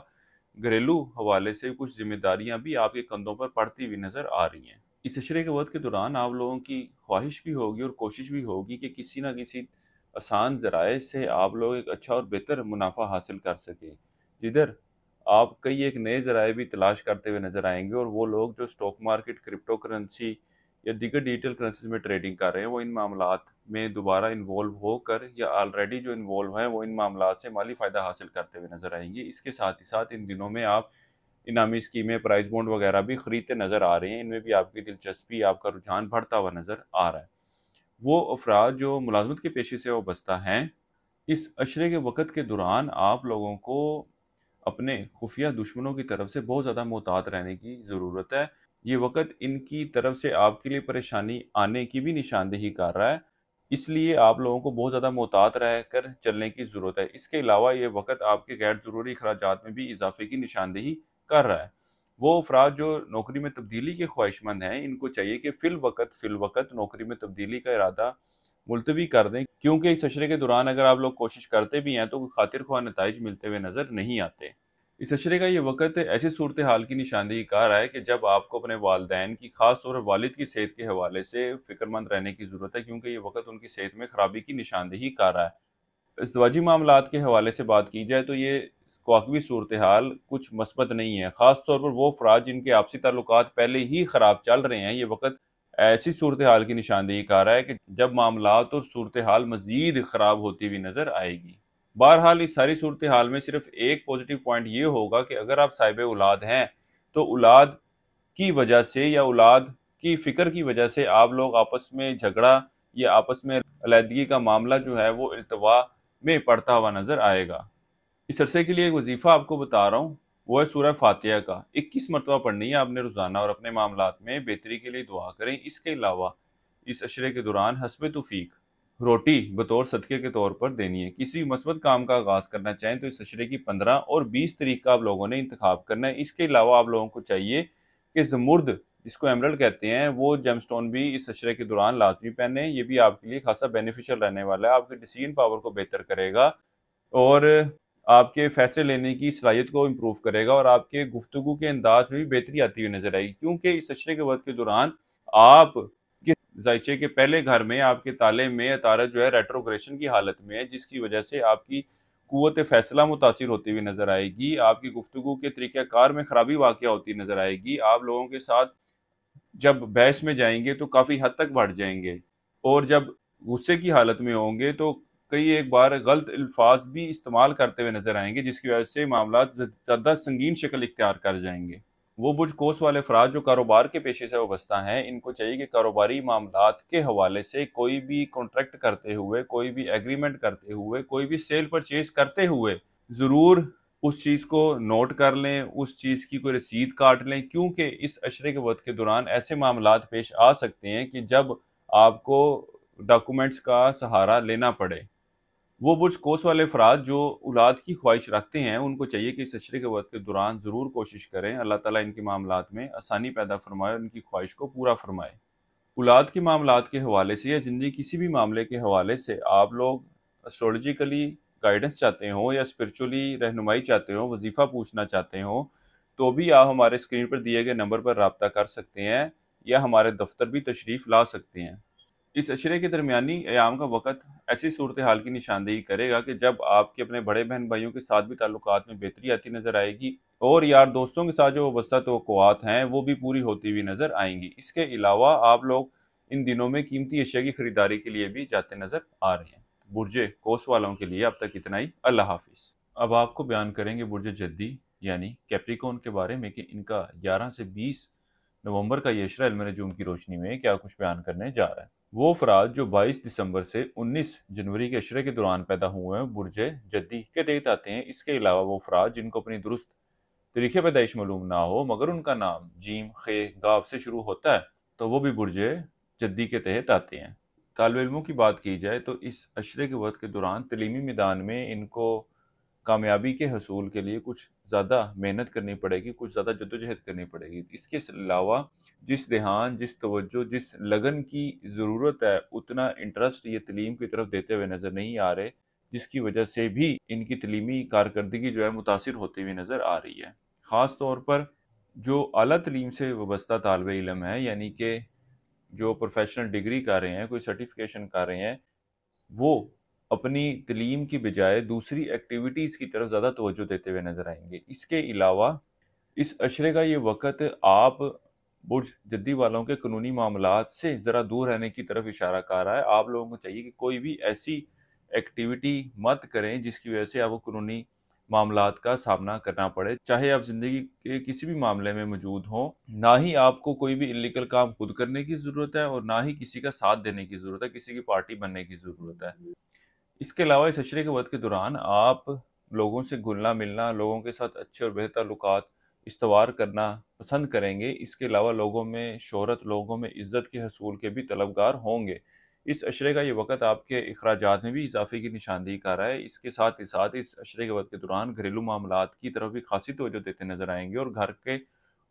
घरेलू हवाले से कुछ ज़िम्मेदारियाँ भी आपके कंधों पर पड़ती हुई नज़र आ रही हैं। इस अशरे के वक़्त के दौरान आप लोगों की ख्वाहिश भी होगी और कोशिश भी होगी कि किसी न किसी आसान ज़राए से आप लोग एक अच्छा और बेहतर मुनाफ़ा हासिल कर सकें। जिधर आप कई एक नए ज़राए भी तलाश करते हुए नज़र आएंगे और वो लोग जो स्टॉक मार्केट, क्रिप्टो करेंसी या दीगर डिजिटल करेंसीज में ट्रेडिंग कर रहे हैं वो इन मामलात में दोबारा इन्वॉल्व होकर या ऑलरेडी जो इन्वॉल्व हैं वो इन मामलात से माली फ़ायदा हासिल करते हुए नज़र आएंगे। इसके साथ ही साथ इन दिनों में आप इनामी स्कीमें, प्राइस बॉन्ड वगैरह भी ख़रीदते नज़र आ रहे हैं। इनमें भी आपकी दिलचस्पी, आपका रुझान बढ़ता हुआ नज़र आ रहा है। वो अफराद जो मुलाजमत के पेशे से वाबस्ता हैं, इस अशरे के वक़्त के दौरान आप लोगों को अपने खुफिया दुश्मनों की तरफ से बहुत ज़्यादा मोहतात रहने की ज़रूरत है। ये वक़्त इनकी तरफ से आपके लिए परेशानी आने की भी निशानदेही कर रहा है। इसलिए आप लोगों को बहुत ज़्यादा मोहतात रहकर चलने की ज़रूरत है। इसके अलावा ये वक़्त आपके गैर ज़रूरी अखराजात में भी इजाफ़े की निशानदेही कर रहा है। वो अफ़राद जो नौकरी में तब्दीली के ख्वाहिशमंद हैं, इनको चाहिए कि फ़िल वक़्त नौकरी में तब्दीली का इरादा मुलतवी कर दें, क्योंकि इस अशरे के दौरान अगर आप लोग कोशिश करते भी हैं तो कोई खातिर ख्वाह नताइज मिलते हुए नज़र नहीं आते। इस अशरे का ये वक़्त ऐसी सूरत हाल की निशानदेही कर रहा है कि जब आपको अपने वालिदैन की, ख़ास तौर पर वालिद की सेहत के हवाले से फ़िक्रमंद रहने की ज़रूरत है, क्योंकि ये वक़्त उनकी सेहत में ख़राबी की निशानदेही कर रहा है। इज़दिवाजी मामलात के हवाले से बात की जाए तो ये कवाकबी सूरत हाल कुछ मस्बत नहीं है। ख़ास तौर पर वो अफ़राद जिनके आपसी ताल्लुकात पहले ही ख़राब चल रहे हैं, ये वक़्त ऐसी सूरत हाल की निशानदेही कर रहा है कि जब मामलात और सूरत हाल मज़ीद ख़राब होती हुई नज़र आएगी। बहरहाल इस सारी सूरत हाल में सिर्फ एक पॉजिटिव पॉइंट ये होगा कि अगर आप साहिब औलाद हैं, तो औलाद की वजह से या औलाद की फ़िक्र की वजह से आप लोग आपस में झगड़ा या आपस में अलहदगी का मामला जो है वो इल्तवा में पड़ता हुआ नज़र आएगा। इस अरसे के लिए एक वजीफ़ा आपको बता रहा हूँ, वो है सूरह फातिहा का 21 मरतबा पढ़नी है आपने रोज़ाना, और अपने मामलात में बेहतरी के लिए दुआ करें। इसके अलावा इस अशरे के दौरान हस्ब तौफीक रोटी बतौर सदक़े के तौर पर देनी है। किसी मस्बत काम का आगाज़ करना चाहें तो इस अशरे की 15 और 20 तारीख का आप लोगों ने इंतखाब करना है। इसके अलावा आप लोगों को चाहिए कि ज़मुर्द, जिसको एमरल्ड कहते हैं, वो जेमस्टोन भी इस अशरे के दौरान लाज़मी पहने। ये भी आपके लिए खासा बेनिफिशियल रहने वाला है, आपकी डिसीजन पावर को बेहतर करेगा और आपके फैसले लेने की सलाहियत को इम्प्रूव करेगा और आपके गुफ्तगू के अंदाज में भी बेहतरी आती हुई नजर आएगी, क्योंकि इस अशरे के वक्त के दौरान आप के जायचे के पहले घर में आपके ताले में अतारत जो है रेट्रोग्रेशन की हालत में है, जिसकी वजह से आपकी कुव्वत फैसला मुतासिर होती हुई नजर आएगी, आपकी गुफ्तगू के तरीक़ाकार में खराबी वाक़या होती नजर आएगी, आप लोगों के साथ जब बहस में जाएंगे तो काफ़ी हद तक बढ़ जाएंगे, और जब गुस्से की हालत में होंगे तो कई एक बार गलत अल्फाज भी इस्तेमाल करते हुए नजर आएंगे, जिसकी वजह से मामला ज़्यादा संगीन शक्ल इख्तियार कर जाएंगे। वो बुर्ज कोस वाले अफराद जो कारोबार के पेशे से वाबस्ता हैं, इनको चाहिए कि कारोबारी मामलात के हवाले से कोई भी कॉन्ट्रैक्ट करते हुए, कोई भी एग्रीमेंट करते हुए, कोई भी सेल परचेज करते हुए ज़रूर उस चीज़ को नोट कर लें, उस चीज़ की कोई रसीद काट लें, क्योंकि इस अशरे के वक्त के दौरान ऐसे मामलात पेश आ सकते हैं कि जब आपको डॉक्यूमेंट्स का सहारा लेना पड़े। वो बुर्ज कोस वाले अफराद जो औलाद की ख्वाहिश रखते हैं, उनको चाहिए कि इस अशरे के वक्त के दौरान ज़रूर कोशिश करें अल्लाह ताला इनके मामलात में आसानी पैदा फरमाए और इनकी ख्वाहिश को पूरा फरमाए। औलाद के मामलात के हवाले से या ज़िंदगी किसी भी मामले के हवाले से आप लोग एस्ट्रोलॉजिकली गाइडेंस चाहते हो या स्पिरिचुअली रहनुमाई चाहते हो, वजीफ़ा पूछना चाहते हो, तो भी आप हमारे स्क्रीन पर दिए गए नंबर पर रब्ता कर सकते हैं या हमारे दफ्तर भी तशरीफ़ ला सकते हैं। इस अशरे के दरमियानी अयाम का वक़्त ऐसी सूरत हाल की निशानदेही करेगा कि जब आपके अपने बड़े बहन भाइयों के साथ भी ताल्लुकात में बेहतरी आती नज़र आएगी, और यार दोस्तों के साथ जो वाबस्ता तवक्कुआत हैं वो भी पूरी होती हुई नज़र आएंगी। इसके अलावा आप लोग इन दिनों में कीमती अशिया की खरीदारी के लिए भी जाते नज़र आ रहे हैं। बुर्जे कोस वालों के लिए अब तक इतना ही। अल्लाह हाफिज़। अब आपको बयान करेंगे बुर्ज जद्दी यानी कैप्रिकॉर्न के बारे में कि इनका 11 से 20 नवंबर का ये अशरा इल्म नजूम की रोशनी में क्या कुछ बयान करने जा रहा है। वो अफराद जो 22 दिसंबर से 19 जनवरी के अशरे के दौरान पैदा हुए हैं, बुर्ज जद्दी के तहत आते हैं। इसके अलावा वो अफराद जिनको अपनी दुरुस्त तरीके पैदाइश मालूम ना हो मगर उनका नाम जीम खे गाव से शुरू होता है, तो वो भी बुर्ज जद्दी के तहत आते हैं। तालिब इल्मों की बात की जाए तो इस अशरे के वक्त के दौरान तलीमी मैदान में इनको कामयाबी के हसूल के लिए कुछ ज़्यादा मेहनत करनी पड़ेगी, कुछ ज़्यादा जद्दोजहद करनी पड़ेगी। इसके अलावा जिस ध्यान, जिस तवज्जो, जिस लगन की ज़रूरत है, उतना इंटरेस्ट ये तलीम की तरफ देते हुए नज़र नहीं आ रहे, जिसकी वजह से भी इनकी तलीमी कारकर्दगी जो है मुतासिर होती हुई नज़र आ रही है। ख़ास तौर पर जो आला तलीम से वाबस्ता तालिब इल्म है, यानी कि जो प्रोफेशनल डिग्री कर रहे हैं, कोई सर्टिफिकेशन कर रहे हैं, वो अपनी तलीम की बजाय दूसरी एक्टिविटीज़ की तरफ ज़्यादा तवज्जो देते हुए नज़र आएंगे। इसके अलावा इस अशरे का ये वक़्त आप बुर्ज जद्दी वालों के कानूनी मामलात से ज़रा दूर रहने की तरफ इशारा कर रहा है। आप लोगों को चाहिए कि कोई भी ऐसी एक्टिविटी मत करें जिसकी वजह से आपको कानूनी मामलात का सामना करना पड़े, चाहे आप ज़िंदगी के किसी भी मामले में मौजूद हों। ना ही आपको कोई भी इल्लीगल काम खुद करने की ज़रूरत है और ना ही किसी का साथ देने की ज़रूरत है, किसी की पार्टी बनने की ज़रूरत है। इसके अलावा इस अशरे के वक़्त के दौरान आप लोगों से घुलना मिलना, लोगों के साथ अच्छे और बेहतर ताल्लुकात इस्तवार करना पसंद करेंगे। इसके अलावा लोगों में शोहरत, लोगों में इज़्ज़त के हसूल के भी तलबगार होंगे। इस अशरे का ये वक़्त आपके अखराजात में भी इजाफ़े की निशानदेही कर रहा है। इसके साथ ही साथ इस अशरे के वक़्त के दौरान घरेलू मामलात की तरफ भी ख़ासी तवज्जो देते नज़र आएँगे और घर के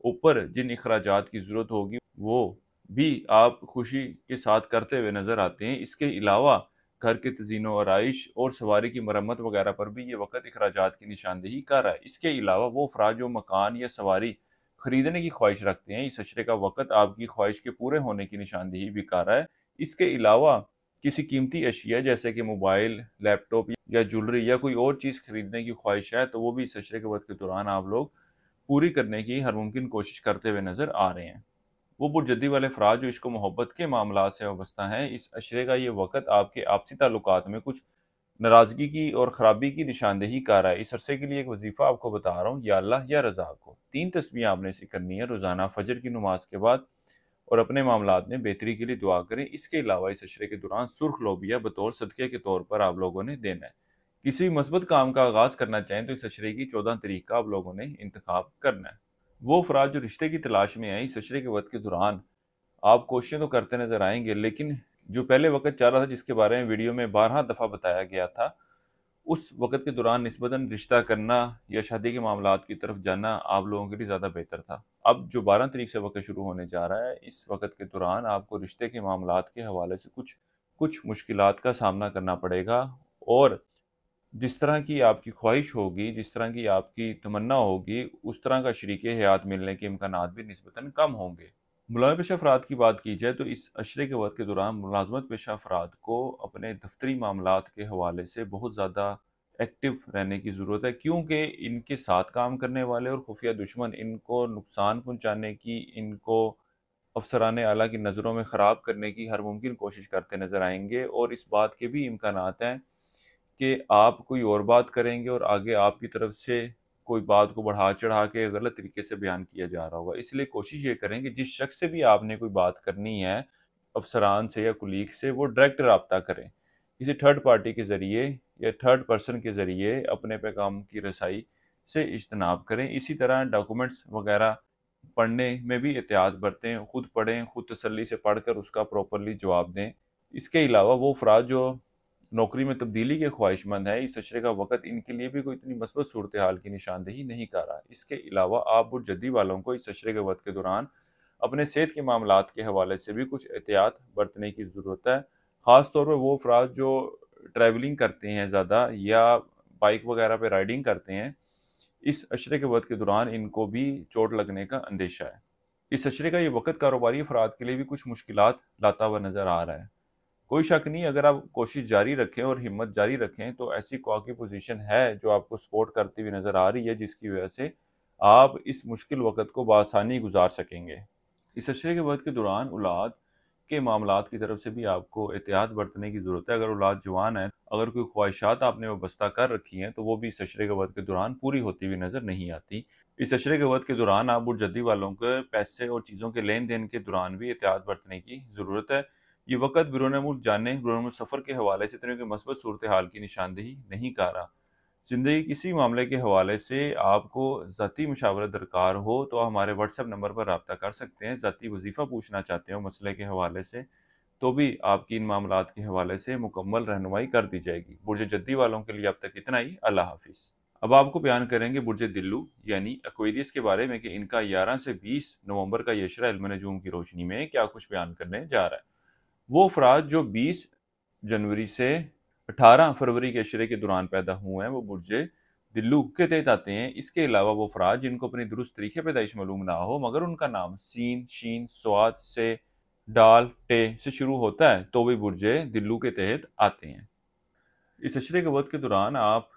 ऊपर जिन अखराजात की ज़रूरत होगी, वो भी आप खुशी के साथ करते हुए नज़र आते हैं। इसके अलावा घर के तज़ीन व आराइश और सवारी की मरम्मत वगैरह पर भी ये वक़्त अखराजात की निशानदेही कर रहा है। इसके अलावा वो अफ़राद जो मकान या सवारी खरीदने की ख्वाहिश रखते हैं, इस अशरे का वक़्त आपकी ख्वाहिश के पूरे होने की निशानदेही भी कर रहा है। इसके अलावा किसी कीमती अशिया जैसे कि मोबाइल, लैपटॉप या ज्वेलरी या कोई और चीज़ खरीदने की ख्वाहिश है, तो वो भी इस अशरे के वक़्त के दौरान आप लोग पूरी करने की हर मुमकिन कोशिश करते हुए नज़र आ रहे हैं। वो पुरजद्दी वाले अफ़राद जो इश्क व मोहब्बत के मामलात से वाबस्ता हैं, इस अशरे का ये वक़्त आपके आपसी ताल्लुकात में कुछ नाराज़गी की और ख़राबी की निशानदेही कर रहा है। इस अरसे के लिए एक वज़ीफ़ा आपको बता रहा हूँ, या अल्लाह या रज़ा को 3 तस्बीह आपने ऐसी करनी है रोज़ाना फ़जर की नमाज़ के बाद और अपने मामलात में बेहतरी के लिए दुआ करें। इसके अलावा इस अशरे के दौरान सुर्ख लोबिया बतौर सदक़े के तौर पर आप लोगों ने देना है। किसी मस्बत काम का आगाज़ करना चाहें तो इस अशरे की 14 तारीख का आप लोगों ने इंतखाब करना है। वो अफ़राद जो रिश्ते की तलाश में हैं, इस अशरे के वक़्त के दौरान आप कोशिशें तो करते नज़र आएँगे, लेकिन जो पहले वक़्त चल रहा था जिसके बारे में वीडियो में बारहा दफ़ा बताया गया था, उस वक़्त के दौरान निस्बतन रिश्ता करना या शादी के मामलात की तरफ जाना आप लोगों के लिए ज़्यादा बेहतर था। अब जो 12 तारीख से वक़्त शुरू होने जा रहा है, इस वक़्त के दौरान आपको रिश्ते के मामलात के हवाले से कुछ मुश्किलात का सामना करना पड़ेगा और जिस तरह की आपकी ख्वाहिश होगी, जिस तरह की आपकी तमन्ना होगी, उस तरह का शरीके हयात मिलने के इम्कानात भी निस्बतन कम होंगे। मुलाज़मत पेशा अफ़राद की बात की जाए तो इस अशरे के वक़्त के दौरान मुलाज़मत पेशा अफ़राद को अपने दफ़्तरी मामलात के हवाले से बहुत ज़्यादा एक्टिव रहने की ज़रूरत है, क्योंकि इनके साथ काम करने वाले और खुफिया दुश्मन इनको नुकसान पहुँचाने की, इनको अफ़सरान आला की नज़रों में ख़राब करने की हर मुमकिन कोशिश करते नज़र आएँगे और इस बात के भी इम्कानात हैं कि आप कोई और बात करेंगे और आगे आपकी तरफ से कोई बात को बढ़ा-चढ़ा के गलत तरीके से बयान किया जा रहा होगा। इसलिए कोशिश ये करें कि जिस शख्स से भी आपने कोई बात करनी है, अफ़सरान से या कुलीग से, वो डायरेक्ट राब्ता करें। किसी थर्ड पार्टी के ज़रिए या थर्ड पर्सन के ज़रिए अपने पैगाम की रसाई से इज्तनाब करें। इसी तरह डॉक्यूमेंट्स वगैरह पढ़ने में भी एहतियात बरतें, खुद पढ़ें, खुद तसल्ली से पढ़कर उसका प्रॉपर्ली जवाब दें। इसके अलावा वो अफ़राद जो नौकरी में तब्दीली के ख्वाहिशमंद हैं, इस अशरे का वक़्त इनके लिए भी कोई इतनी मस्बत सूरत हाल की निशानदेही नहीं कर रहा। इसके अलावा आप बुरजद्दी वालों को इस अशरे के वक़्त के दौरान अपने सेहत के मामलात के हवाले से भी कुछ एहतियात बरतने की ज़रूरत है। ख़ास तौर पे वो अफ़राद जो ट्रैवलिंग करते हैं ज़्यादा या बाइक वगैरह पे राइडिंग करते हैं, इस अशरे के वक़्त के दौरान इनको भी चोट लगने का अंदेशा है। इस अशरे का ये वक़्त कारोबारी अफ़राद के लिए भी कुछ मुश्किलात लाता हुआ नज़र आ रहा है। कोई शक नहीं, अगर आप कोशिश जारी रखें और हिम्मत जारी रखें तो ऐसी की पोजीशन है जो आपको सपोर्ट करती हुई नज़र आ रही है, जिसकी वजह से आप इस मुश्किल वक़्त को बआसानी गुजार सकेंगे। इस अशरे के वक़्त के दौरान औलाद के मामलात की तरफ से भी आपको एहतियात बरतने की ज़रूरत है। अगर औलाद जवान है, अगर कोई ख्वाहिशात आपने वाबस्ता कर रखी हैं, तो वो भी इस अशरे के वक़्त के दौरान पूरी होती हुई नज़र नहीं आती। इस अशरे के वक़्त के दौरान आप बुरजद्दी वालों के पैसे और चीज़ों के लेन-देन के दौरान भी एहतियात बरतने की ज़रूरत है। ये वक़्त बिरून मुल्क जाने, बिरून मुल्क सफ़र के हवाले से इतनी कोई मस्बत सूरत हाल की निशानदेही नहीं कर रहा। ज़िंदगी किसी मामले के हवाले से आपको ज़ाती मशावरत दरकार हो तो हमारे व्हाट्सएप नंबर पर राब्ता कर सकते हैं। ज़ाती वज़ीफ़ा पूछना चाहते हो मसले के हवाले से, तो भी आपकी इन मामलात के हवाले से मुकम्मल रहनुमाई कर दी जाएगी। बुर्ज जद्दी वालों के लिए अब तक इतना ही। अल्लाह हाफ़िज़। अब आपको बयान करेंगे बुर्ज दिल्लू यानी एक्वेरियस के बारे में कि इनका 11 से 20 नवंबर का ये इशरा इल्म नजूम की रोशनी में क्या कुछ बयान करने जा रहा है। वो अफराद जो 20 जनवरी से 18 फरवरी के इशरे के दौरान पैदा हुए हैं, वो बुर्ज दिल्लू के तहत आते हैं। इसके अलावा वो अफराद जिनको अपनी दुरुस्त तरीके पैदाइश मालूम ना हो, मगर उनका नाम सीन, शीन, स्वाद से, डाल, टे से शुरू होता है, तो वे बुर्ज दिल्लू के तहत आते हैं। इस अशरे के वक्त के दौरान आप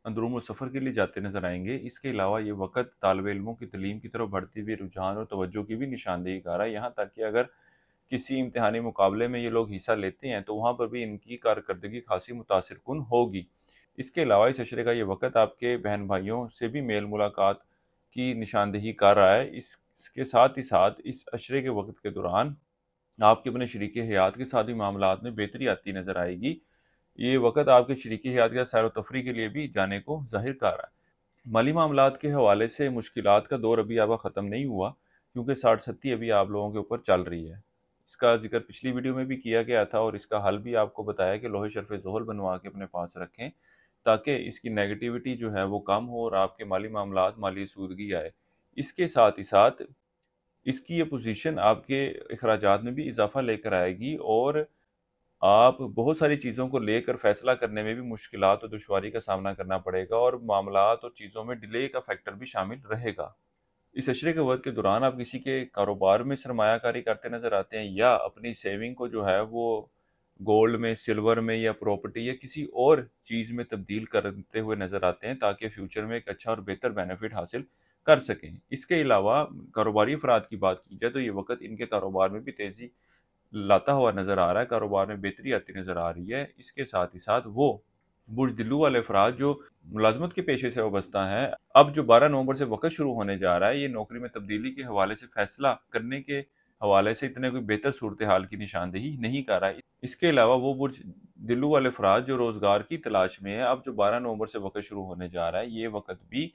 अंदरूम सफ़र के लिए जाते नजर आएंगे। इसके अलावा ये वक्त तालिब इल्मों की तलीम की तरफ बढ़ती हुई रुझान और तवज्जो की भी निशानदेही कर रहा है। यहाँ तक कि अगर किसी इम्तिहानी मुकाबले में ये लोग हिस्सा लेते हैं तो वहाँ पर भी इनकी कारकर्दगी खासी मुतासिर कुन होगी। इसके अलावा इस अशरे का ये वक्त आपके बहन भाइयों से भी मेल मुलाकात की निशानदेही कर रहा है। इसके साथ ही साथ इस अशरे के वक्त के दौरान आपके अपने शरीके हयात के साथ भी मामलात में बेहतरी आती नज़र आएगी। ये वक्त आपके शरीकी हयात या सैर व तफरी के लिए भी जाने को ज़ाहिर कर रहा है। माली मामलात के हवाले से मुश्किलात का दौर अभी आपका ख़त्म नहीं हुआ, क्योंकि 60-70 अभी आप लोगों के ऊपर चल रही है। इसका जिक्र पिछली वीडियो में भी किया गया था और इसका हल भी आपको बताया कि लोहे शर्फ़ ज़ोहल बनवा के अपने पास रखें, ताकि इसकी नेगेटिविटी जो है वो कम हो और आपके माली मामलात, माली सूदगी आए। इसके साथ ही साथ इसकी ये पोज़ीशन आपके अखराजात में भी इज़ाफ़ा लेकर आएगी और आप बहुत सारी चीज़ों को लेकर फ़ैसला करने में भी मुश्किलात और दुश्वारी का सामना करना पड़ेगा और मामलात और चीज़ों में डिले का फैक्टर भी शामिल रहेगा। इस अशरे के वक़्त के दौरान आप किसी के कारोबार में सरमायाकारी करते नज़र आते हैं या अपनी सेविंग को जो है वो गोल्ड में, सिल्वर में या प्रॉपर्टी या किसी और चीज़ में तब्दील करते हुए नज़र आते हैं, ताकि फ्यूचर में एक अच्छा और बेहतर बेनिफिट हासिल कर सकें। इसके अलावा कारोबारी अफराद की बात की जाए तो ये वक़्त इनके कारोबार में भी तेज़ी लाता हुआ नज़र आ रहा है, कारोबार में बेहतरी आती नज़र आ रही है। इसके साथ ही साथ वो बुज़दिलू वाले अफराद जो मुलाज़मत के पेशे से वाबस्ता हैं, अब जो 12 नवंबर से वक़्त शुरू होने जा रहा है, ये नौकरी में तब्दीली के हवाले से फ़ैसला करने के हवाले से इतने कोई बेहतर सूरत-ए-हाल की निशानदेही नहीं कर रहा है। इसके अलावा वो बुज़दिलू वाले अफराद जो रोज़गार की तलाश में है, अब जो 12 नवंबर से वक़्त शुरू होने जा रहा है, ये वक़्त भी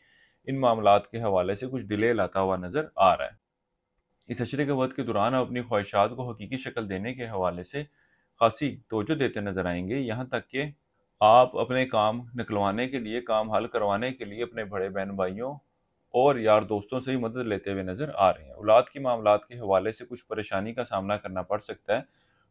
इन मामलात के हवाले से कुछ डिले लाता हुआ नज़र आ रहा है। इस अशरे के वक़्त के दौरान आप अपनी ख्वाहिशात को हकीकी शक्ल देने के हवाले से ख़ासी तवज्जो देते नज़र आएँगे, यहाँ तक कि आप अपने काम निकलवाने के लिए, काम हल करवाने के लिए अपने बड़े बहन-भाइयों और यार दोस्तों से भी मदद लेते हुए नज़र आ रहे हैं। औलाद के मामलात के हवाले से कुछ परेशानी का सामना करना पड़ सकता है।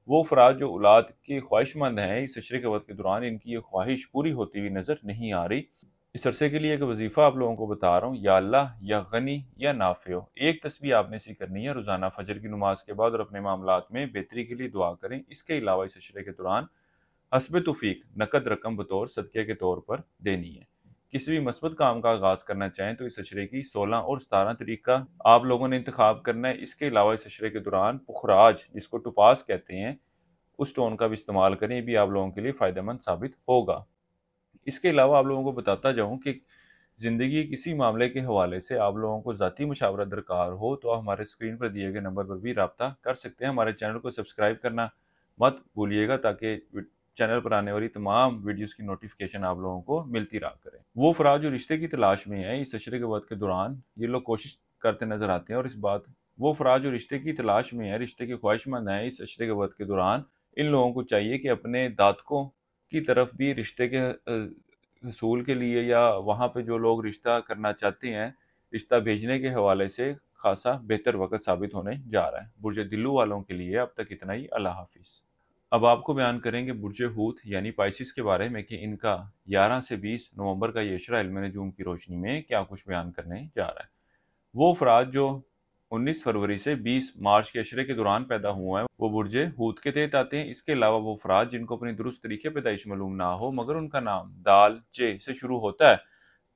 वो अफ़राद जो औलाद के ख्वाहिशमंद हैं, इस अशरे के वक़्त के दौरान इनकी ये ख्वाहिश पूरी होती हुई नज़र नहीं आ रही। इस अरसे के लिए एक वजीफ़ा आप लोगों को बता रहा हूँ, या अल्लाह या गनी या नाफ़िओ। एक तस्बीह आपने सी करनी है रोज़ाना फजर की नमाज के बाद और अपने मामलात में बेहतरी के लिए दुआ करें। इसके अलावा इस अशरे के दौरान हस्ब तौफीक नकद रकम बतौर सदक़े के तौर पर देनी है। किसी भी मस्बत काम का आगाज़ करना चाहें तो इस अशरे की 16 और 17 तारीख का आप लोगों ने इंतखाब करना है। इसके अलावा इस अशरे के दौरान पुखराज, जिसको टोपाज़ कहते हैं, उस स्टोन का भी इस्तेमाल करें, ये भी आप लोगों के लिए फ़ायदेमंद साबित होगा। इसके अलावा आप लोगों को बताता जाऊँ कि ज़िंदगी किसी मामले के हवाले से आप लोगों को ज़ाती मशावरा दरकार हो तो आप हमारे स्क्रीन पर दिए गए नंबर पर भी राब्ता कर सकते हैं। हमारे चैनल को सब्सक्राइब करना मत भूलिएगा, ताकि चैनल पर आने वाली तमाम वीडियोज़ की नोटिफिकेशन आप लोगों को मिलती रहा करें। वो अफराद जो रिश्ते की तलाश में हैं, इस अशरे के वक़्त के दौरान ये लोग कोशिश करते नज़र आते हैं और वो अफराद जो रिश्ते की तलाश में हैं, रिश्ते के ख्वाहिशमंद हैं, इस अशरे के वक़्त के दौरान इन लोगों को चाहिए कि अपने दातकों की तरफ भी रिश्ते के हसूल के लिए या वहाँ पे जो लोग रिश्ता करना चाहते हैं, रिश्ता भेजने के हवाले से खासा बेहतर वक़्त साबित होने जा रहा है। बुर्ज दिल्लू वालों के लिए अब तक इतना ही। अल्लाह हाफ़िज़। अब आपको बयान करेंगे बुर्ज हूत यानी पाइसिस के बारे में कि इनका 11 से 20 नवंबर का ये इशरा इल्म नजूम की रोशनी में क्या कुछ बयान करने जा रहा है। वो अफराद जो 19 फरवरी से 20 मार्च के अशरे के दौरान पैदा हुए हैं, वो बुर्ज हूत के तहत आते हैं। इसके अलावा वो अफराद जिनको अपनी दुरुस्त तरीके पैदाइश मालूम ना हो मगर उनका नाम दाल चे से शुरू होता है,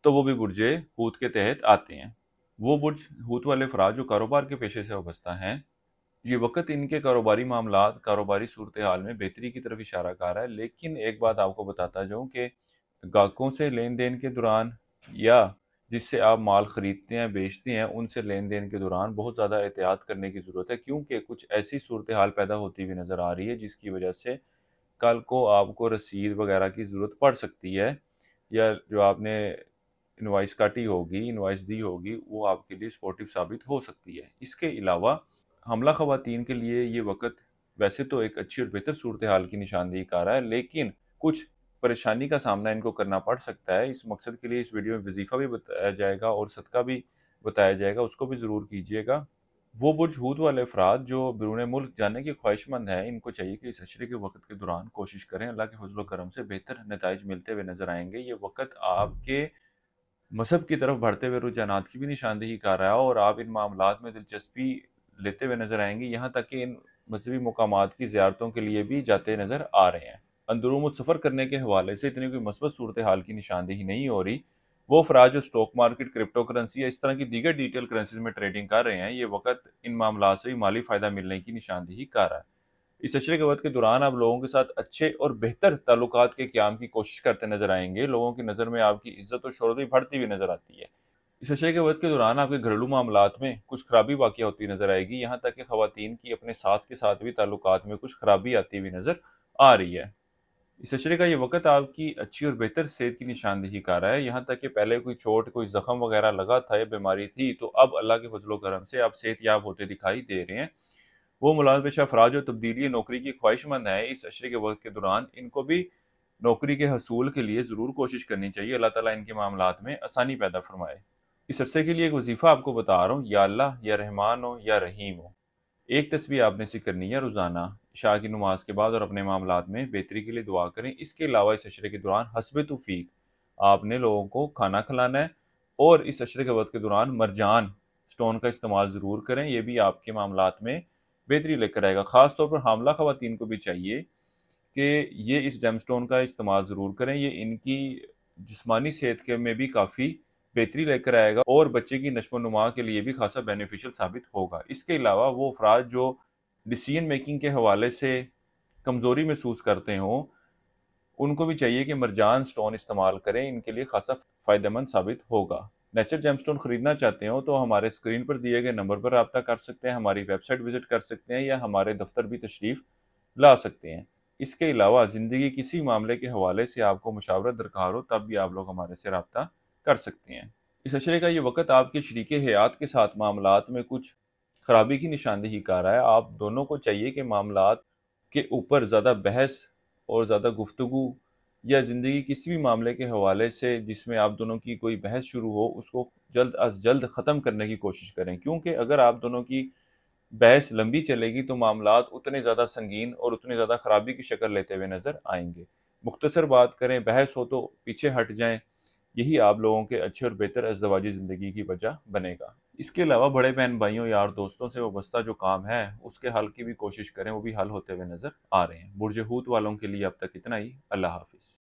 तो वो भी बुर्ज हूत के तहत आते हैं। वो बुर्ज हूत वाले अफराद जो कारोबार के पेशे से वाबस्ता हैं, ये वक़्त इनके कारोबारी मामलात, कारोबारी सूरत-ए-हाल में बेहतरी की तरफ इशारा कर रहा है। लेकिन एक बात आपको बताता जाऊँ कि ग्राहकों से लेन-देन के दौरान या जिससे आप माल खरीदते हैं, बेचते हैं, उनसे लेन-देन के दौरान बहुत ज़्यादा एहतियात करने की ज़रूरत है, क्योंकि कुछ ऐसी सूरत-ए-हाल पैदा होती हुई नज़र आ रही है जिसकी वजह से कल को आपको रसीद वगैरह की ज़रूरत पड़ सकती है, या जो आपने इनवॉइस काटी होगी, इनवॉइस दी होगी, वो आपके लिए सपोर्टिव साबित हो सकती है। इसके अलावा हमला ख़वातीन के लिए ये वक़्त वैसे तो एक अच्छी और बेहतर सूरत-ए-हाल की निशानदेही कर रहा है, लेकिन कुछ परेशानी का सामना इनको करना पड़ सकता है। इस मकसद के लिए इस वीडियो में वज़ीफ़ा भी बताया जाएगा और सदका भी बताया जाएगा, उसको भी ज़रूर कीजिएगा। वो बुर्ज हूत वाले अफराद जो बैरून मुल्क जाने के ख्वाहिशमंद हैं, इनको चाहिए कि इस अशरे के वक़्त के दौरान कोशिश करें। अल्लाह के फ़ज़ल व करम से बेहतर नताइज मिलते हुए नज़र आएँगे। ये वक़्त आपके मज़हब की तरफ बढ़ते हुए रुझानात की भी निशानदेही कर रहा है और आप इन मामलात में दिलचस्पी लेते हुए नज़र आएँगे, यहाँ तक कि इन मज़हबी मकामात की ज़ियारतों के लिए भी जाते नज़र आ रहे हैं। अंदरूम सफ़र करने के हवाले से इतनी कोई मस्बत सूरत-ए-हाल की निशानदेही नहीं हो रही। वो अफराद जो स्टॉक मार्केट, क्रिप्टो करेंसी या इस तरह की दीगर डिजिटल करेंसीज़ में ट्रेडिंग कर रहे हैं, ये वक़्त इन मामलात से भी माली फ़ायदा मिलने की निशानदेही कर रहा है। इस अशरे के वक़्त के दौरान आप लोगों के साथ अच्छे और बेहतर ताल्लुकात के क़याम की कोशिश करते नज़र आएँगे। लोगों की नज़र में आपकी इज़्ज़त और शोहरत भी बढ़ती हुई नज़र आती है। इस अशरे के वक़्त के दौरान आपके घरेलू मामलात में कुछ खराबी वाक़या होती नज़र आएगी, यहाँ तक कि ख़वातीन की अपने सास के साथ भी ताल्लुकात में कुछ खराबी आती हुई नज़र आ रही है। इस अशरे का ये वक़्त आपकी अच्छी और बेहतर सेहत की निशानदेही कर रहा है, यहाँ तक कि पहले कोई चोट, कोई ज़ख़म वग़ैरह लगा था या बीमारी थी, तो अब अल्लाह के फ़ज़ल व करम से आप सेहतयाब होते दिखाई दे रहे हैं। वो मुलाज़िम पेशा अफराद जो तब्दीली नौकरी की ख्वाहिशमंद हैं, इस अशरे के वक्त के दौरान इनको भी नौकरी के हसूल के लिए ज़रूर कोशिश करनी चाहिए। अल्लाह ताला इनके मामलात में आसानी पैदा फरमाए। इस अरसे के लिए एक वजीफ़ा आपको बता रहा हूँ, या अल्लाह या रहमान हो या रहीम हो। एक तस्बीह आपने से करनी है रोज़ाना इशा की नमाज के बाद, और अपने मामलात में बेहतरी के लिए दुआ करें। इसके अलावा इस अशरे के दौरान हस्बे तौफीक आपने लोगों को खाना खिलाना है, और इस अशरे के वक्त के दौरान मरजान स्टोन का इस्तेमाल ज़रूर करें। ये भी आपके मामलात में बेहतरी लेकर आएगा। ख़ास तौर पर हामला ख़वातीन को भी चाहिए कि ये इस जेमस्टोन का इस्तेमाल ज़रूर करें। ये इनकी जिस्मानी सेहत के में भी काफ़ी बेहतरी लेकर आएगा, और बच्चे की नश्ो-नुमा के लिए भी खासा बेनिफिशियल साबित होगा। इसके अलावा वो अफ़राद जो डिसीजन मेकिंग के हवाले से कमज़ोरी महसूस करते हों, उनको भी चाहिए कि मरजान स्टोन इस्तेमाल करें, इनके लिए खासा फ़ायदेमंद साबित होगा। नेचुरल जेमस्टोन खरीदना चाहते हो तो हमारे स्क्रीन पर दिए गए नंबर पर रब्ता कर सकते हैं, हमारी वेबसाइट विजिट कर सकते हैं, या हमारे दफ्तर भी तशरीफ़ ला सकते हैं। इसके अलावा ज़िंदगी किसी मामले के हवाले से आपको मशावरत दरकार हो, तब भी आप लोग हमारे से रब्ता कर सकते हैं। इस अशरे का ये वक़्त आपके शरीके हयात के साथ मामलात में कुछ खराबी की निशानदेही कर रहा है। आप दोनों को चाहिए कि मामलात के ऊपर ज़्यादा बहस और ज़्यादा गुफ्तगू, या ज़िंदगी किसी भी मामले के हवाले से जिसमें आप दोनों की कोई बहस शुरू हो, उसको जल्द अज़ जल्द ख़त्म करने की कोशिश करें। क्योंकि अगर आप दोनों की बहस लंबी चलेगी तो मामलात उतने ज़्यादा संगीन और उतनी ज़्यादा ख़राबी की शक्ल लेते हुए नज़र आएंगे। मुख्तसर बात करें, बहस हो तो पीछे हट जाएं। यही आप लोगों के अच्छे और बेहतर अज़दवाजी ज़िंदगी की वजह बनेगा। इसके अलावा बड़े बहन भाइयों, यार दोस्तों से वाबस्ता जो काम है उसके हल की भी कोशिश करें, वो भी हल होते हुए नज़र आ रहे हैं। बुर्ज हूत वालों के लिए अब तक इतना ही। अल्लाह हाफ़िज़।